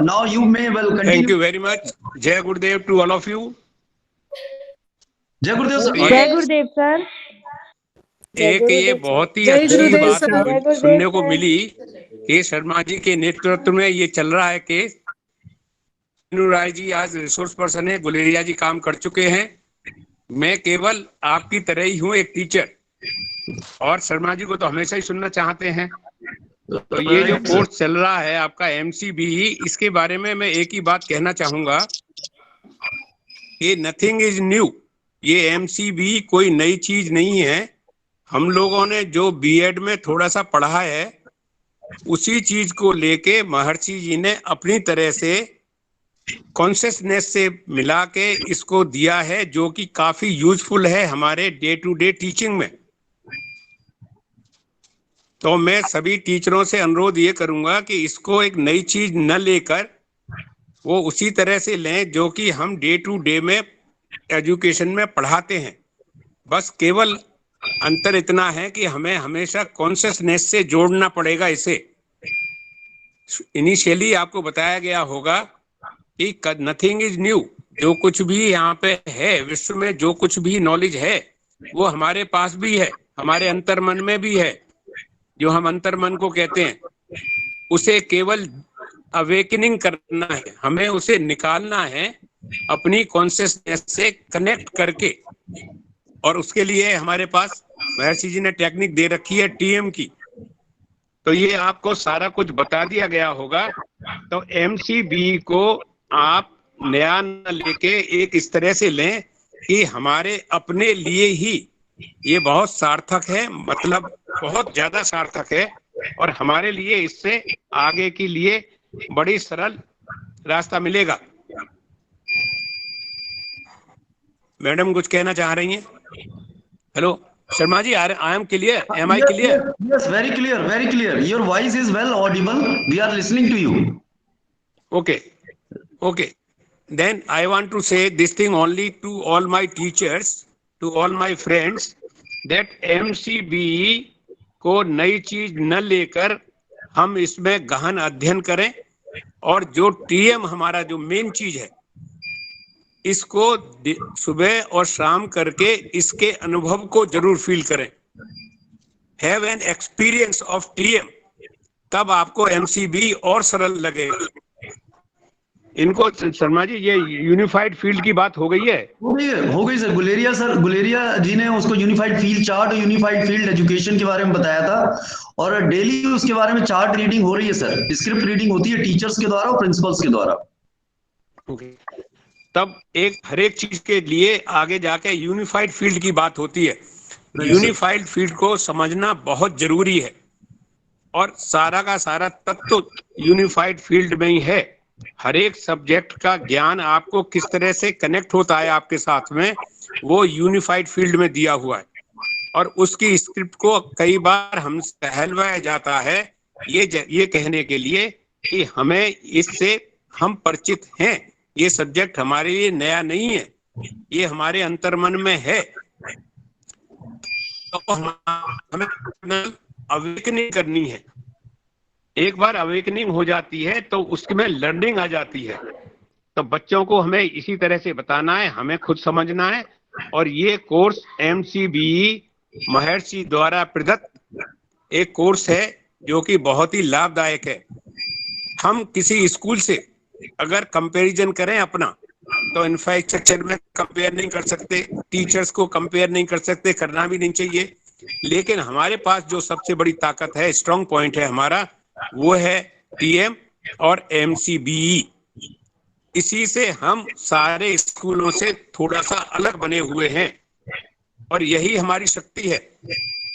now you may will continue. Thank you very much. जय Gurudev to all of you. जय गुरुदेव sir. जय गुरुदेव sir. एक ये बहुत ही अच्छी बात सुनने को मिली कि शर्मा जी के नेतृत्व में ये चल रहा है कि रेनू राय जी आज रिसोर्स पर्सन है, गुलेरिया जी काम कर चुके हैं। मैं केवल आपकी तरह ही हूँ, एक टीचर, और शर्मा जी को तो हमेशा ही सुनना चाहते हैं। तो ये जो कोर्स चल रहा है आपका एमसीबी, इसके बारे में मैं एक ही बात कहना चाहूंगा कि नथिंग इज न्यू। ये एमसीबी कोई नई चीज नहीं है। हम लोगों ने जो बीएड में थोड़ा सा पढ़ा है उसी चीज को लेके महर्षि जी ने अपनी तरह से कॉन्शियसनेस से मिला के इसको दिया है, जो कि काफी यूजफुल है हमारे डे टू डे टीचिंग में। तो मैं सभी टीचरों से अनुरोध ये करूंगा कि इसको एक नई चीज न लेकर वो उसी तरह से लें जो कि हम डे टू डे में एजुकेशन में पढ़ाते हैं। बस केवल अंतर इतना है कि हमें हमेशा कॉन्शियसनेस से जोड़ना पड़ेगा इसे। इनिशियली आपको बताया गया होगा कि नथिंग इज न्यू। जो कुछ भी यहाँ पे है विश्व में, जो कुछ भी नॉलेज है वो हमारे पास भी है, हमारे अंतर्मन में भी है। जो हम अंतर्मन को कहते हैं, उसे केवल अवेकनिंग करना है, हमें उसे निकालना है अपनी कॉन्शियसनेस से कनेक्ट करके। और उसके लिए हमारे पास महर्षि जी ने टेक्निक दे रखी है टीएम की। तो ये आपको सारा कुछ बता दिया गया होगा। तो एमसीबी को आप नया न लेके एक इस तरह से लें कि हमारे अपने लिए ही ये बहुत सार्थक है, मतलब बहुत ज्यादा सार्थक है, और हमारे लिए इससे आगे के लिए बड़ी सरल रास्ता मिलेगा। मैडम कुछ कहना चाह रही हैं? Hello Sharma ji, I am clear, am I clear? Yes, very clear, very clear. Your voice is well audible. We are listening to you. Okay. Then I want to say this thing only to all my teachers, to all my friends, that MCBE को नई चीज न लेकर हम इसमें गहन अध्ययन करें, और जो टीएम हमारा जो मेन चीज है इसको सुबह और शाम करके इसके अनुभव को जरूर फील करें। Have an experience of TM, तब आपको एमसीबी और सरल लगेगा। इनको शर्मा जी, ये यूनिफाइड फील्ड की बात हो गई है? हो गई सर। गुलेरिया जी ने उसको यूनिफाइड फील्ड चार्ट और यूनिफाइड फील्ड एजुकेशन के बारे में बताया था, और डेली उसके बारे में चार्ट रीडिंग हो रही है सर। स्क्रिप्ट रीडिंग होती है टीचर्स के द्वारा और प्रिंसिपल्स के द्वारा। तब हर एक चीज के लिए आगे जाके यूनिफाइड फील्ड की बात होती है। यूनिफाइड फील्ड को समझना बहुत जरूरी है, और सारा का सारा तत्व यूनिफाइड फील्ड में ही है। हर एक सब्जेक्ट का ज्ञान आपको किस तरह से कनेक्ट होता है आपके साथ में, वो यूनिफाइड फील्ड में दिया हुआ है। और उसकी स्क्रिप्ट को कई बार हम सहलवाया जाता है ये कहने के लिए कि हमें इससे हम परिचित हैं, ये सब्जेक्ट हमारे लिए नया नहीं है, ये हमारे अंतर्मन में है। तो हमें अवेकनिंग करनी है। एक बार अवेकनिंग हो जाती है तो उसमें लर्निंग आ जाती है। तो बच्चों को हमें इसी तरह से बताना है, हमें खुद समझना है। और ये कोर्स एमसीबीई महर्षि द्वारा प्रदत्त एक कोर्स है जो कि बहुत ही लाभदायक है। हम किसी स्कूल से अगर कंपैरिजन करें अपना, तो इंफ्रास्ट्रक्चर में कंपेयर नहीं कर सकते, टीचर्स को कंपेयर नहीं कर सकते, करना भी नहीं चाहिए। लेकिन हमारे पास जो सबसे बड़ी ताकत है, स्ट्रॉन्ग पॉइंट है हमारा, वो है टीएम और एमसीबीई। इसी से हम सारे स्कूलों से थोड़ा सा अलग बने हुए हैं, और यही हमारी शक्ति है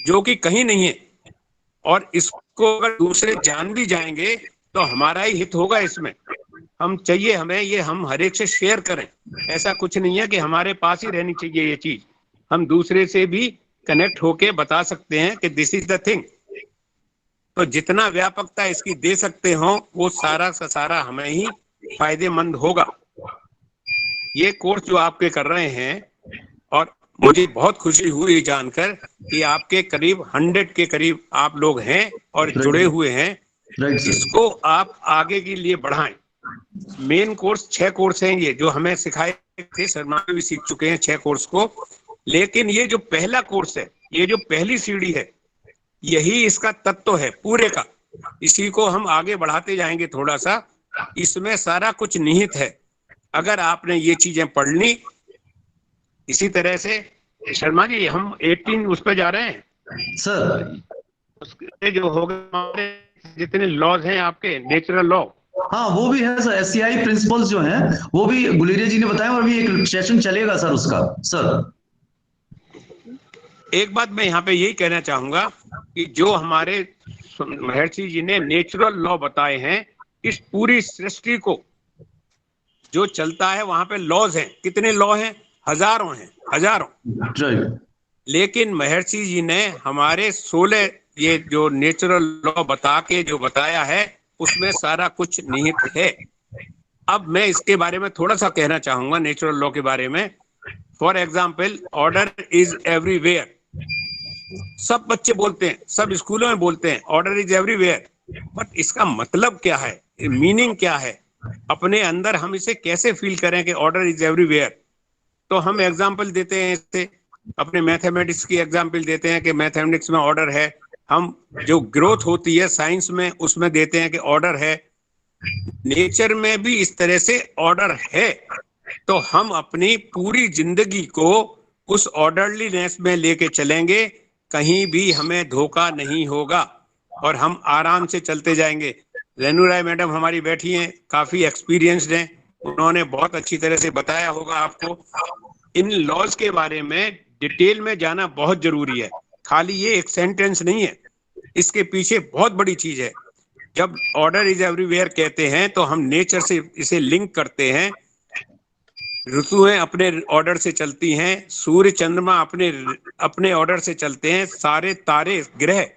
जो कि कहीं नहीं है। और इसको अगर दूसरे जान भी जाएंगे तो हमारा ही हित होगा इसमें। हमें ये हम हर एक से शेयर करें। ऐसा कुछ नहीं है कि हमारे पास ही रहनी चाहिए ये चीज, हम दूसरे से भी कनेक्ट होके बता सकते हैं कि दिस इज द थिंग। तो जितना व्यापकता इसकी दे सकते हो वो सारा का सारा हमें ही फायदेमंद होगा। ये कोर्स जो आपके कर रहे हैं, और मुझे बहुत खुशी हुई जानकर कि आपके करीब 100 के करीब आप लोग हैं और जुड़े हुए हैं। इसको आप आगे के लिए बढ़ाएं। मेन कोर्स 6 कोर्स हैं ये जो हमें सिखाए थे, शर्मा भी सीख चुके हैं 6 कोर्स को। लेकिन ये जो पहला कोर्स है, ये जो पहली सीढ़ी है, यही इसका तत्व है पूरे का। इसी को हम आगे बढ़ाते जाएंगे थोड़ा सा, इसमें सारा कुछ निहित है। अगर आपने ये चीजें पढ़ ली इसी तरह से। शर्मा जी, हम 18 उस पर जा रहे हैं सर। उसके जो हो गए जितने लॉज हैं आपके, नेचुरल लॉ, हाँ वो भी है सर। एससीआई प्रिंसिपल्स जो हैं वो भी गुलेरिया जी ने बताया, और भी एक सेशन चलेगा सर उसका। सर एक बात मैं यहाँ पे यही कहना चाहूंगा कि जो हमारे महर्षि जी ने नेचुरल लॉ बताए हैं, इस पूरी सृष्टि को जो चलता है वहां पे लॉज हैं। कितने लॉ हैं? हजारों हैं, हजारों। लेकिन महर्षि जी ने हमारे 16 ये जो नेचुरल लॉ बता के जो बताया है, उसमें सारा कुछ निहित है। अब मैं इसके बारे में थोड़ा सा कहना चाहूंगा नेचुरल लॉ के बारे में। For example, order is everywhere. सब बच्चे बोलते हैं, सब स्कूलों में बोलते हैं ऑर्डर इज एवरीवेयर, बट इसका मतलब क्या है, मीनिंग क्या है, अपने अंदर हम इसे कैसे फील करें कि ऑर्डर इज एवरीवेयर। तो हम एग्जाम्पल देते हैं इससे, अपने मैथमेटिक्स की एग्जाम्पल देते हैं कि मैथमेटिक्स में ऑर्डर है। हम जो ग्रोथ होती है साइंस में, उसमें देते हैं कि ऑर्डर है। नेचर में भी इस तरह से ऑर्डर है। तो हम अपनी पूरी जिंदगी को उस ऑर्डरलीनेस में लेके चलेंगे, कहीं भी हमें धोखा नहीं होगा और हम आराम से चलते जाएंगे। रेनू राय मैडम हमारी बैठी हैं, काफी एक्सपीरियंस्ड हैं, उन्होंने बहुत अच्छी तरह से बताया होगा आपको। इन लॉज के बारे में डिटेल में जाना बहुत जरूरी है। खाली ये एक सेंटेंस नहीं है, इसके पीछे बहुत बड़ी चीज है। जब ऑर्डर इज एवरीवेयर कहते हैं तो हम नेचर से इसे लिंक करते हैं। ऋतुएं अपने ऑर्डर से चलती हैं, सूर्य चंद्रमा अपने ऑर्डर से चलते हैं, सारे तारे ग्रह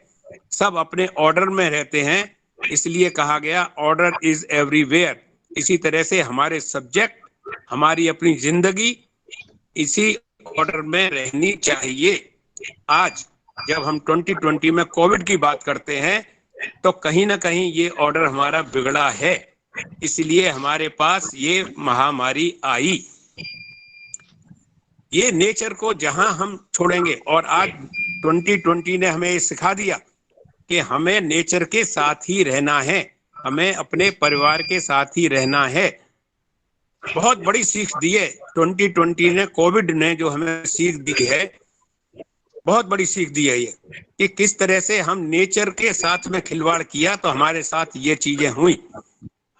सब अपने ऑर्डर में रहते हैं। इसलिए कहा गया ऑर्डर इज एवरीवेयर। इसी तरह से हमारे सब्जेक्ट, हमारी अपनी जिंदगी इसी ऑर्डर में रहनी चाहिए। आज जब हम 2020 में कोविड की बात करते हैं तो कहीं ना कहीं ये ऑर्डर हमारा बिगड़ा है, इसलिए हमारे पास ये महामारी आई। ये नेचर को जहां हम छोड़ेंगे, और आज 2020 ने हमें सिखा दिया कि हमें नेचर के साथ ही रहना है, हमें अपने परिवार के साथ ही रहना है। बहुत बड़ी सीख दी है 2020 ने, कोविड ने जो हमें सीख दी है, बहुत बड़ी सीख दी है ये, कि किस तरह से हम नेचर के साथ में खिलवाड़ किया तो हमारे साथ ये चीजें हुई।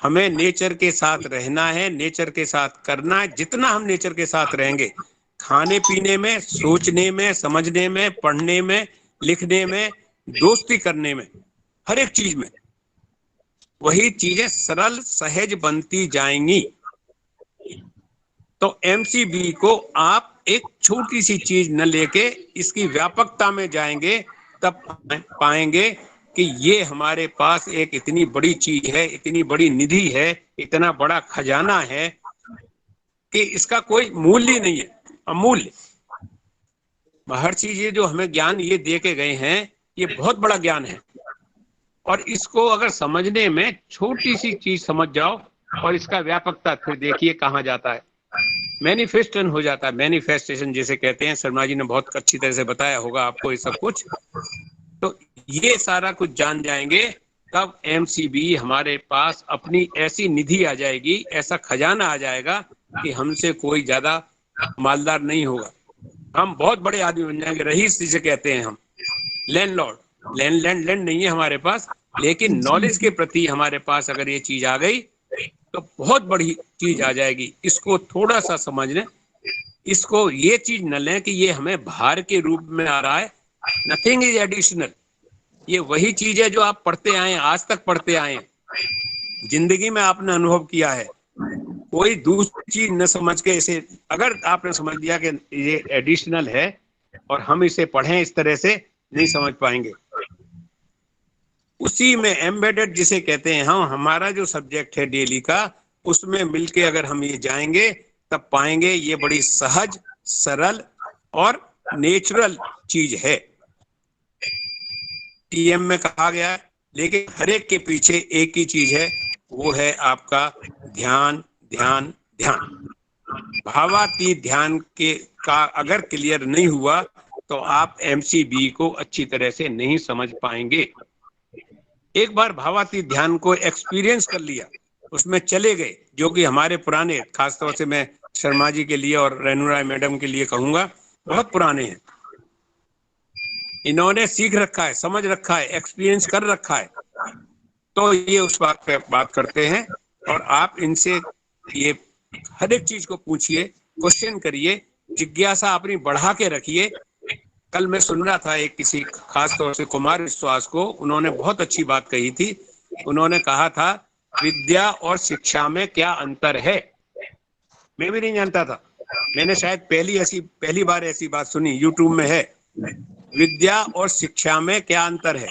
हमें नेचर के साथ रहना है, नेचर के साथ करना है। जितना हम नेचर के साथ रहेंगे, खाने पीने में, सोचने में, समझने में, पढ़ने में, लिखने में, दोस्ती करने में, हर एक चीज में वही चीजें सरल सहज बनती जाएंगी। तो एमसीबी को आप एक छोटी सी चीज न लेके इसकी व्यापकता में जाएंगे, तब पाएंगे कि ये हमारे पास एक इतनी बड़ी चीज है, इतनी बड़ी निधि है, इतना बड़ा खजाना है कि इसका कोई मूल्य नहीं है, अमूल्य। हर चीज ये जो हमें ज्ञान ये दे के गए हैं, ये बहुत बड़ा ज्ञान है। और इसको अगर समझने में छोटी सी चीज समझ जाओ और इसका व्यापकता फिर देखिए कहाँ जाता है, मैनिफेस्टेशन हो जाता है। मैनिफेस्टेशन जिसे कहते हैं, शर्मा जी ने बहुत अच्छी तरह से बताया होगा आपको ये सब कुछ। तो ये सारा कुछ जान जाएंगे, तब एमसीबी हमारे पास अपनी ऐसी निधि आ जाएगी, ऐसा खजाना आ जाएगा कि हमसे कोई ज्यादा मालदार नहीं होगा। हम बहुत बड़े आदमी बन जाएंगे, रईस जिसे कहते हैं हम, लैंडलॉर्ड। लैंड नहीं है हमारे पास, लेकिन नॉलेज के प्रति हमारे पास अगर ये चीज आ गई तो बहुत बड़ी चीज आ जाएगी। इसको थोड़ा सा समझ लें, इसको ये चीज न लें कि ये हमें भार के रूप में आ रहा है। Nothing is additional. ये वही चीज है जो आप पढ़ते आए, आज तक पढ़ते आए, जिंदगी में आपने अनुभव किया है। कोई दूसरी चीज न समझ के इसे, अगर आपने समझ लिया कि ये एडिशनल है और हम इसे पढ़ें इस तरह से, नहीं समझ पाएंगे। उसी में एम्बेडेड जिसे कहते हैं हम, हमारा जो सब्जेक्ट है डेली का, उसमें मिलके अगर हम ये जाएंगे तब पाएंगे ये बड़ी सहज, सरल और नेचुरल चीज है। टीएम में कहा गया है, लेकिन हर एक के पीछे एक ही चीज है, वो है आपका ध्यान, ध्यान, ध्यान। भावातीत ध्यान के का अगर क्लियर नहीं हुआ तो आप एमसीबी को अच्छी तरह से नहीं समझ पाएंगे। एक बार भावातीत ध्यान को एक्सपीरियंस कर लिया, उसमें चले गए, जो कि हमारे पुराने, खासतौर से मैं शर्मा जी के लिए और रेणु राय मैडम के लिए कहूंगा, बहुत पुराने हैं। इन्होंने सीख रखा है, समझ रखा है, एक्सपीरियंस कर रखा है, तो ये उस बात पे बात करते हैं। और आप इनसे ये हर एक चीज को पूछिए, क्वेश्चन करिए, जिज्ञासा अपनी बढ़ा के रखिए। कल मैं सुन रहा था एक किसी, खास तौर से कुमार विश्वास को, उन्होंने बहुत अच्छी बात कही थी। उन्होंने कहा था, विद्या और शिक्षा में क्या अंतर है। मैं भी नहीं जानता था, मैंने शायद पहली बार ऐसी बात सुनी, यूट्यूब में है। विद्या और शिक्षा में क्या अंतर है।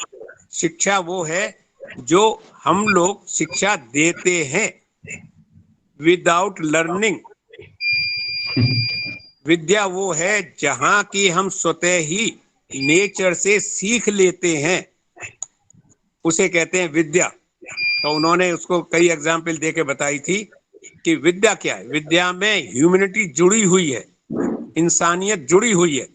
शिक्षा वो है जो हम लोग शिक्षा देते हैं विदाउट लर्निंग। विद्या वो है जहां की हम स्वतः ही नेचर से सीख लेते हैं, उसे कहते हैं विद्या। तो उन्होंने उसको कई एग्जाम्पल देके बताई थी कि विद्या क्या है। विद्या में ह्यूमैनिटी जुड़ी हुई है, इंसानियत जुड़ी हुई है।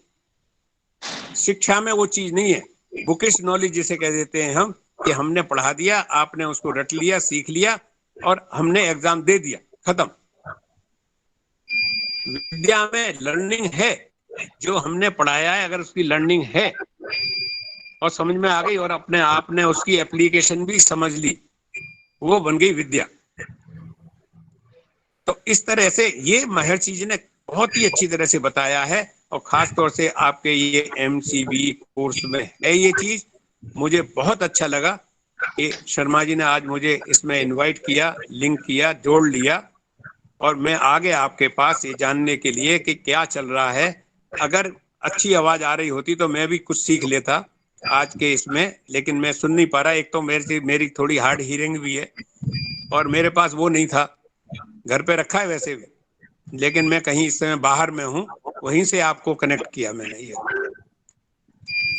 शिक्षा में वो चीज नहीं है, बुकिश नॉलेज जिसे कह देते हैं हम, कि हमने पढ़ा दिया, आपने उसको रट लिया, सीख लिया और हमने एग्जाम दे दिया, खत्म। विद्या में लर्निंग है, जो हमने पढ़ाया है अगर उसकी लर्निंग है और समझ में आ गई और अपने आप ने उसकी एप्लीकेशन भी समझ ली, वो बन गई विद्या। तो इस तरह से ये महर्षि जी ने बहुत ही अच्छी तरह से बताया है, और खास तौर से आपके ये एमसीबी कोर्स में है ये चीज। मुझे बहुत अच्छा लगा कि शर्मा जी ने आज मुझे इसमें इनवाइट किया, लिंक किया, जोड़ लिया, और मैं आ गया आपके पास ये जानने के लिए कि क्या चल रहा है। अगर अच्छी आवाज आ रही होती तो मैं भी कुछ सीख लेता आज के इसमें, लेकिन मैं सुन नहीं पा रहा। एक तो मेरी थोड़ी हार्ड हियरिंग भी है और मेरे पास वो नहीं था, घर पे रखा है वैसे भी, लेकिन मैं कहीं इस समय बाहर में हूँ, वहीं से आपको कनेक्ट किया मैंने। ये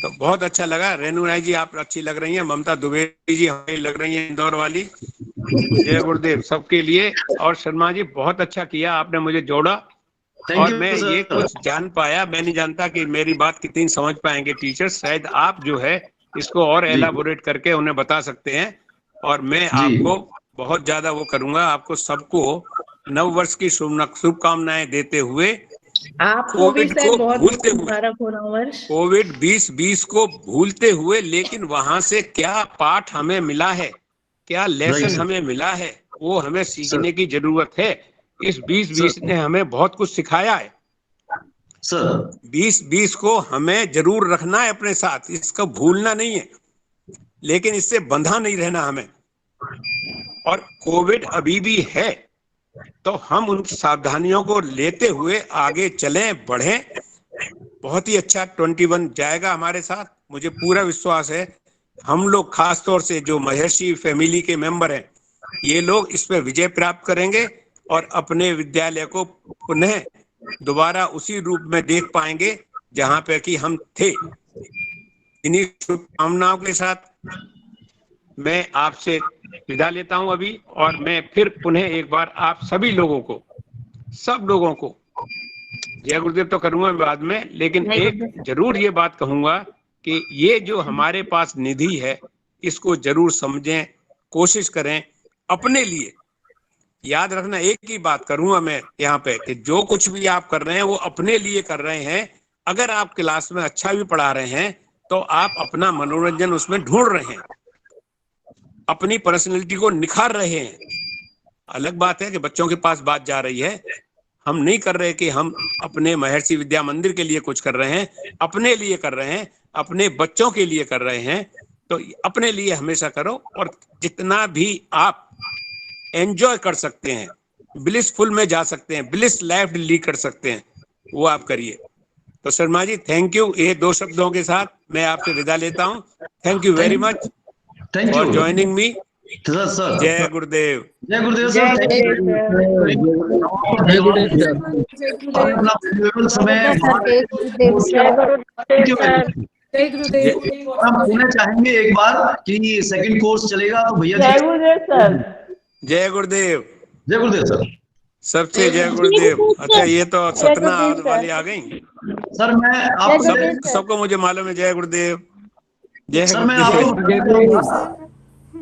तो बहुत अच्छा लगा। रेणु राय जी आप अच्छी लग रही हैं, ममता द्विवेदी जी हमें लग रही हैं, इंदौर वाली। जय गुरुदेव सबके लिए। और शर्मा जी बहुत अच्छा किया, आपने मुझे जोड़ा और मैं ये कुछ जान पाया, मैं नहीं जानता कि मेरी बात कितनी समझ पाएंगे टीचर्स, शायद आप जो है इसको और एलाबोरेट करके उन्हें बता सकते हैं। और मैं आपको बहुत ज्यादा वो करूंगा, आपको सबको नव वर्ष की शुभकामनाएं देते हुए, आपको भी कोविड सर को बहुत भूलते हुए, मुबारक हो नव वर्ष। कोविड 2020 को भूलते हुए, लेकिन वहां से क्या पाठ हमें मिला है, क्या लेसन हमें मिला है, वो हमें सीखने की जरूरत है। इस 2020 ने हमें बहुत कुछ सिखाया है सर। 2020 को हमें जरूर रखना है अपने साथ, इसको भूलना नहीं है, लेकिन इससे बंधा नहीं रहना हमें। और कोविड अभी भी है, तो हम उन सावधानियों को लेते हुए आगे चलें, बढ़ें। बहुत ही अच्छा 21 जाएगा हमारे साथ, मुझे पूरा विश्वास है। हम लोग खास तौर से जो महर्षि फैमिली के मेंबर हैं, ये लोग इस पर विजय प्राप्त करेंगे और अपने विद्यालय को पुनः दोबारा उसी रूप में देख पाएंगे जहां पे कि हम थे। इन्हीं शुभकामनाओं के साथ मैं आपसे विदा लेता हूं अभी, और मैं फिर पुनः एक बार आप सभी लोगों को, सब लोगों को जय गुरुदेव तो करूंगा बाद में, लेकिन एक जरूर ये बात कहूंगा कि ये जो हमारे पास निधि है, इसको जरूर समझें, कोशिश करें अपने लिए। याद रखना, एक ही बात करूंगा मैं यहाँ पे कि जो कुछ भी आप कर रहे हैं वो अपने लिए कर रहे हैं। अगर आप क्लास में अच्छा भी पढ़ा रहे हैं तो आप अपना मनोरंजन उसमें ढूंढ रहे हैं, अपनी पर्सनैलिटी को निखार रहे हैं। अलग बात है कि बच्चों के पास बात जा रही है, हम नहीं कर रहे कि हम अपने महर्षि विद्या मंदिर के लिए कुछ कर रहे हैं, अपने लिए कर रहे हैं, अपने बच्चों के लिए कर रहे हैं। तो अपने लिए हमेशा करो, और जितना भी आप एंजॉय कर सकते हैं, ब्लिसफुल में जा सकते हैं, ब्लिस लाइफ लीड कर सकते हैं, वो आप करिए। तो शर्मा जी थैंक यू। ये 2 शब्दों के साथ मैं आपसे विदा लेता हूँ। Thank you very much for joining me. जय गुरुदेव। जय गुरुदेव सर। हम पूछना चाहेंगे एक बार कि सेकंड कोर्स चलेगा तो भैया जय गुरुदेव सर। जय गुरुदेव। जय गुरुदेव सर। सबसे जय गुरुदेव। अच्छा, ये तो सतना वाली आ गई सर। मैं आपको सबको मुझे मालूम है। जय गुरुदेव। जय सर मैं आपको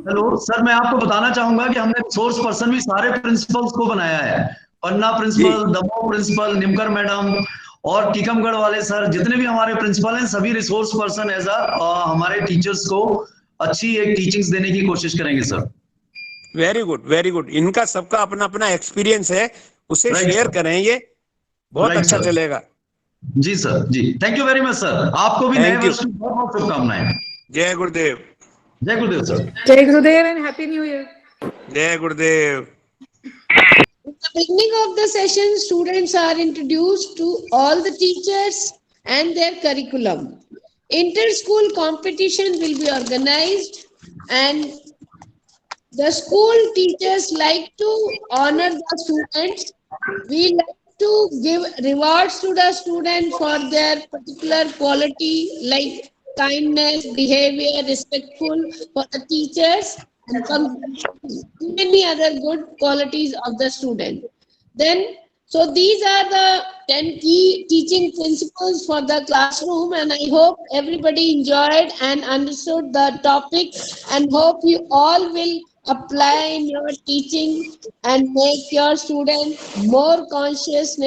हेलो सर, मैं आपको बताना चाहूंगा कि हमने सोर्स पर्सन भी सारे प्रिंसिपल्स को बनाया है। Panna principal, Damoh principal, Nimkar madam और टीकमगढ़ वाले सर, जितने भी हमारे प्रिंसिपल हैं, सभी रिसोर्स पर्सन एज हमारे टीचर्स को अच्छी एक टीचिंग्स देने की कोशिश करेंगे sir. Very good, very good. इनका सबका अपना अपना एक्सपीरियंस है, उसे शेयर करें, ये बहुत अच्छा चलेगा। जी सर, जी thank you very much sir. आपको भी नए वर्ष की बहुत बहुत शुभकामनाएं। जय गुरुदेव। जय गुरुदेव सर। जय गुरुदेव एंड हैप्पी न्यू ईयर। जय गुरुदेव। At the beginning of the session, students are introduced to all the teachers and their curriculum. Inter-school competition will be organized, and the school teachers like to honor the students. We like to give rewards to the students for their particular quality like kindness, behavior, respectful for the teachers, and many other good qualities of the student. Then, so these are the 10 key teaching principles for the classroom, and I hope everybody enjoyed and understood the topic, and hope you all will apply in your teaching and make your student more conscious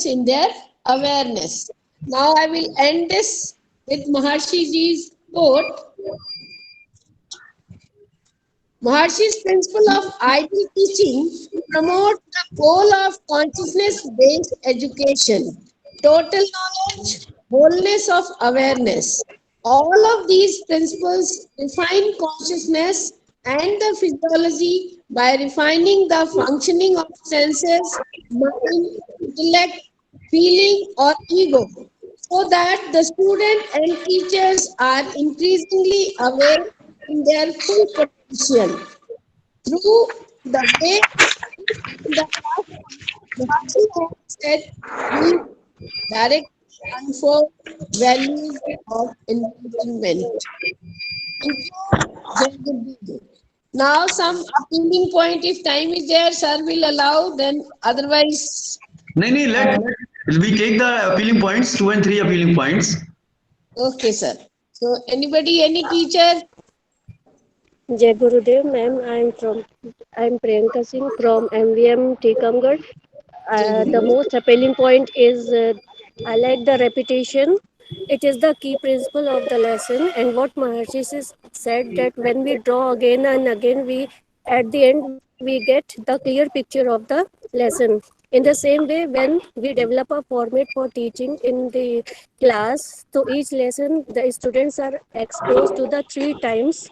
in their awareness. Now I will end this with Maharshi Ji's quote. Maharshi's principle of ideal teaching promotes the goal of consciousness-based education, total knowledge, wholeness of awareness. All of these principles define consciousness and the physiology by refining the functioning of senses, mind, intellect, feeling, or ego, so that the student and teachers are increasingly aware in their full potential. Through the way the Maharshi has said, we directly unfold values of enlightenment. Now some appealing point, if time is there, sir will allow, then otherwise नहीं, let we take the appealing points, 2 and 3 appealing points. Okay, sir. So anybody, any teacher? Jai Gurudev, ma'am. I'm Priyanka Singh from MVM Tikamgarh. The most appealing point is I like the repetition. It is the key principle of the lesson, and what Maharshi said that when we draw again and again, we at the end we get the clear picture of the lesson. In the same way, when we develop a format for teaching in the class, so each lesson the students are exposed to the 3 times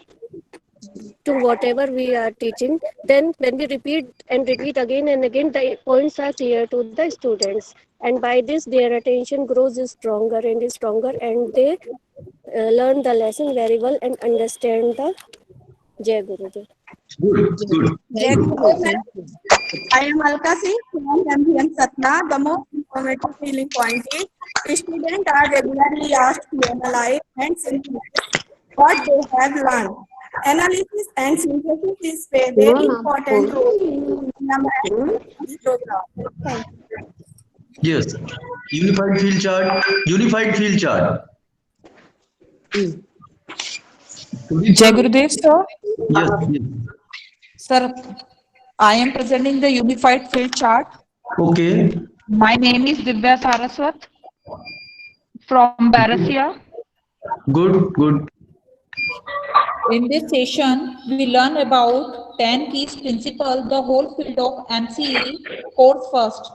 to whatever we are teaching. Then when we repeat and repeat again and again, the points are clear to the students, and by this their attention grows stronger and stronger, and they learn the lesson very well and understand the Jai Gurudev. Good. Jai Gurudev. I am Alka Singh from MVM Satna. The most informative feeling point is students are regularly asked to analyze and synthesize what they have learned. Analysis and synthesis is a very important role in this program. Thank you. Yes. Unified field chart. Jai Gurudev, sir. Yes. Sir, I am presenting the unified field chart. Okay. My name is Divya Saraswat from Barasia. Good. In this session, we learn about 10 key principles, the whole field of MCE course first.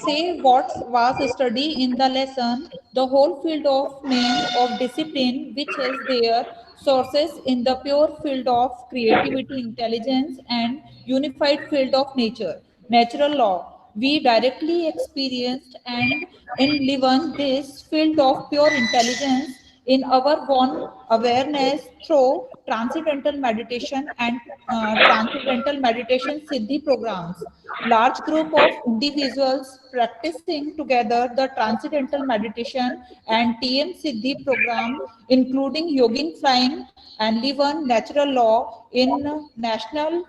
Say what was studied in the lesson, the whole field of name of discipline, which has their sources in the pure field of creativity, intelligence, and unified field of nature, natural law. We directly experienced and enliven this field of pure intelligence in our own awareness through transcendental meditation and transcendental meditation siddhi programs. Large group of individuals practicing together the transcendental meditation and TM siddhi program, including yogin flying and Livan natural law in national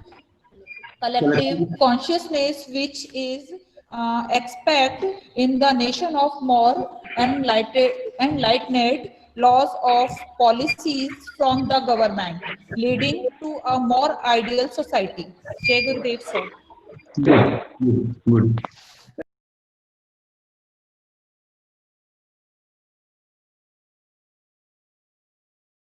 collective consciousness, which is expect in the nation of more enlightened laws of policies from the government, leading to a more ideal society. Jai Gurudev, sir. Good.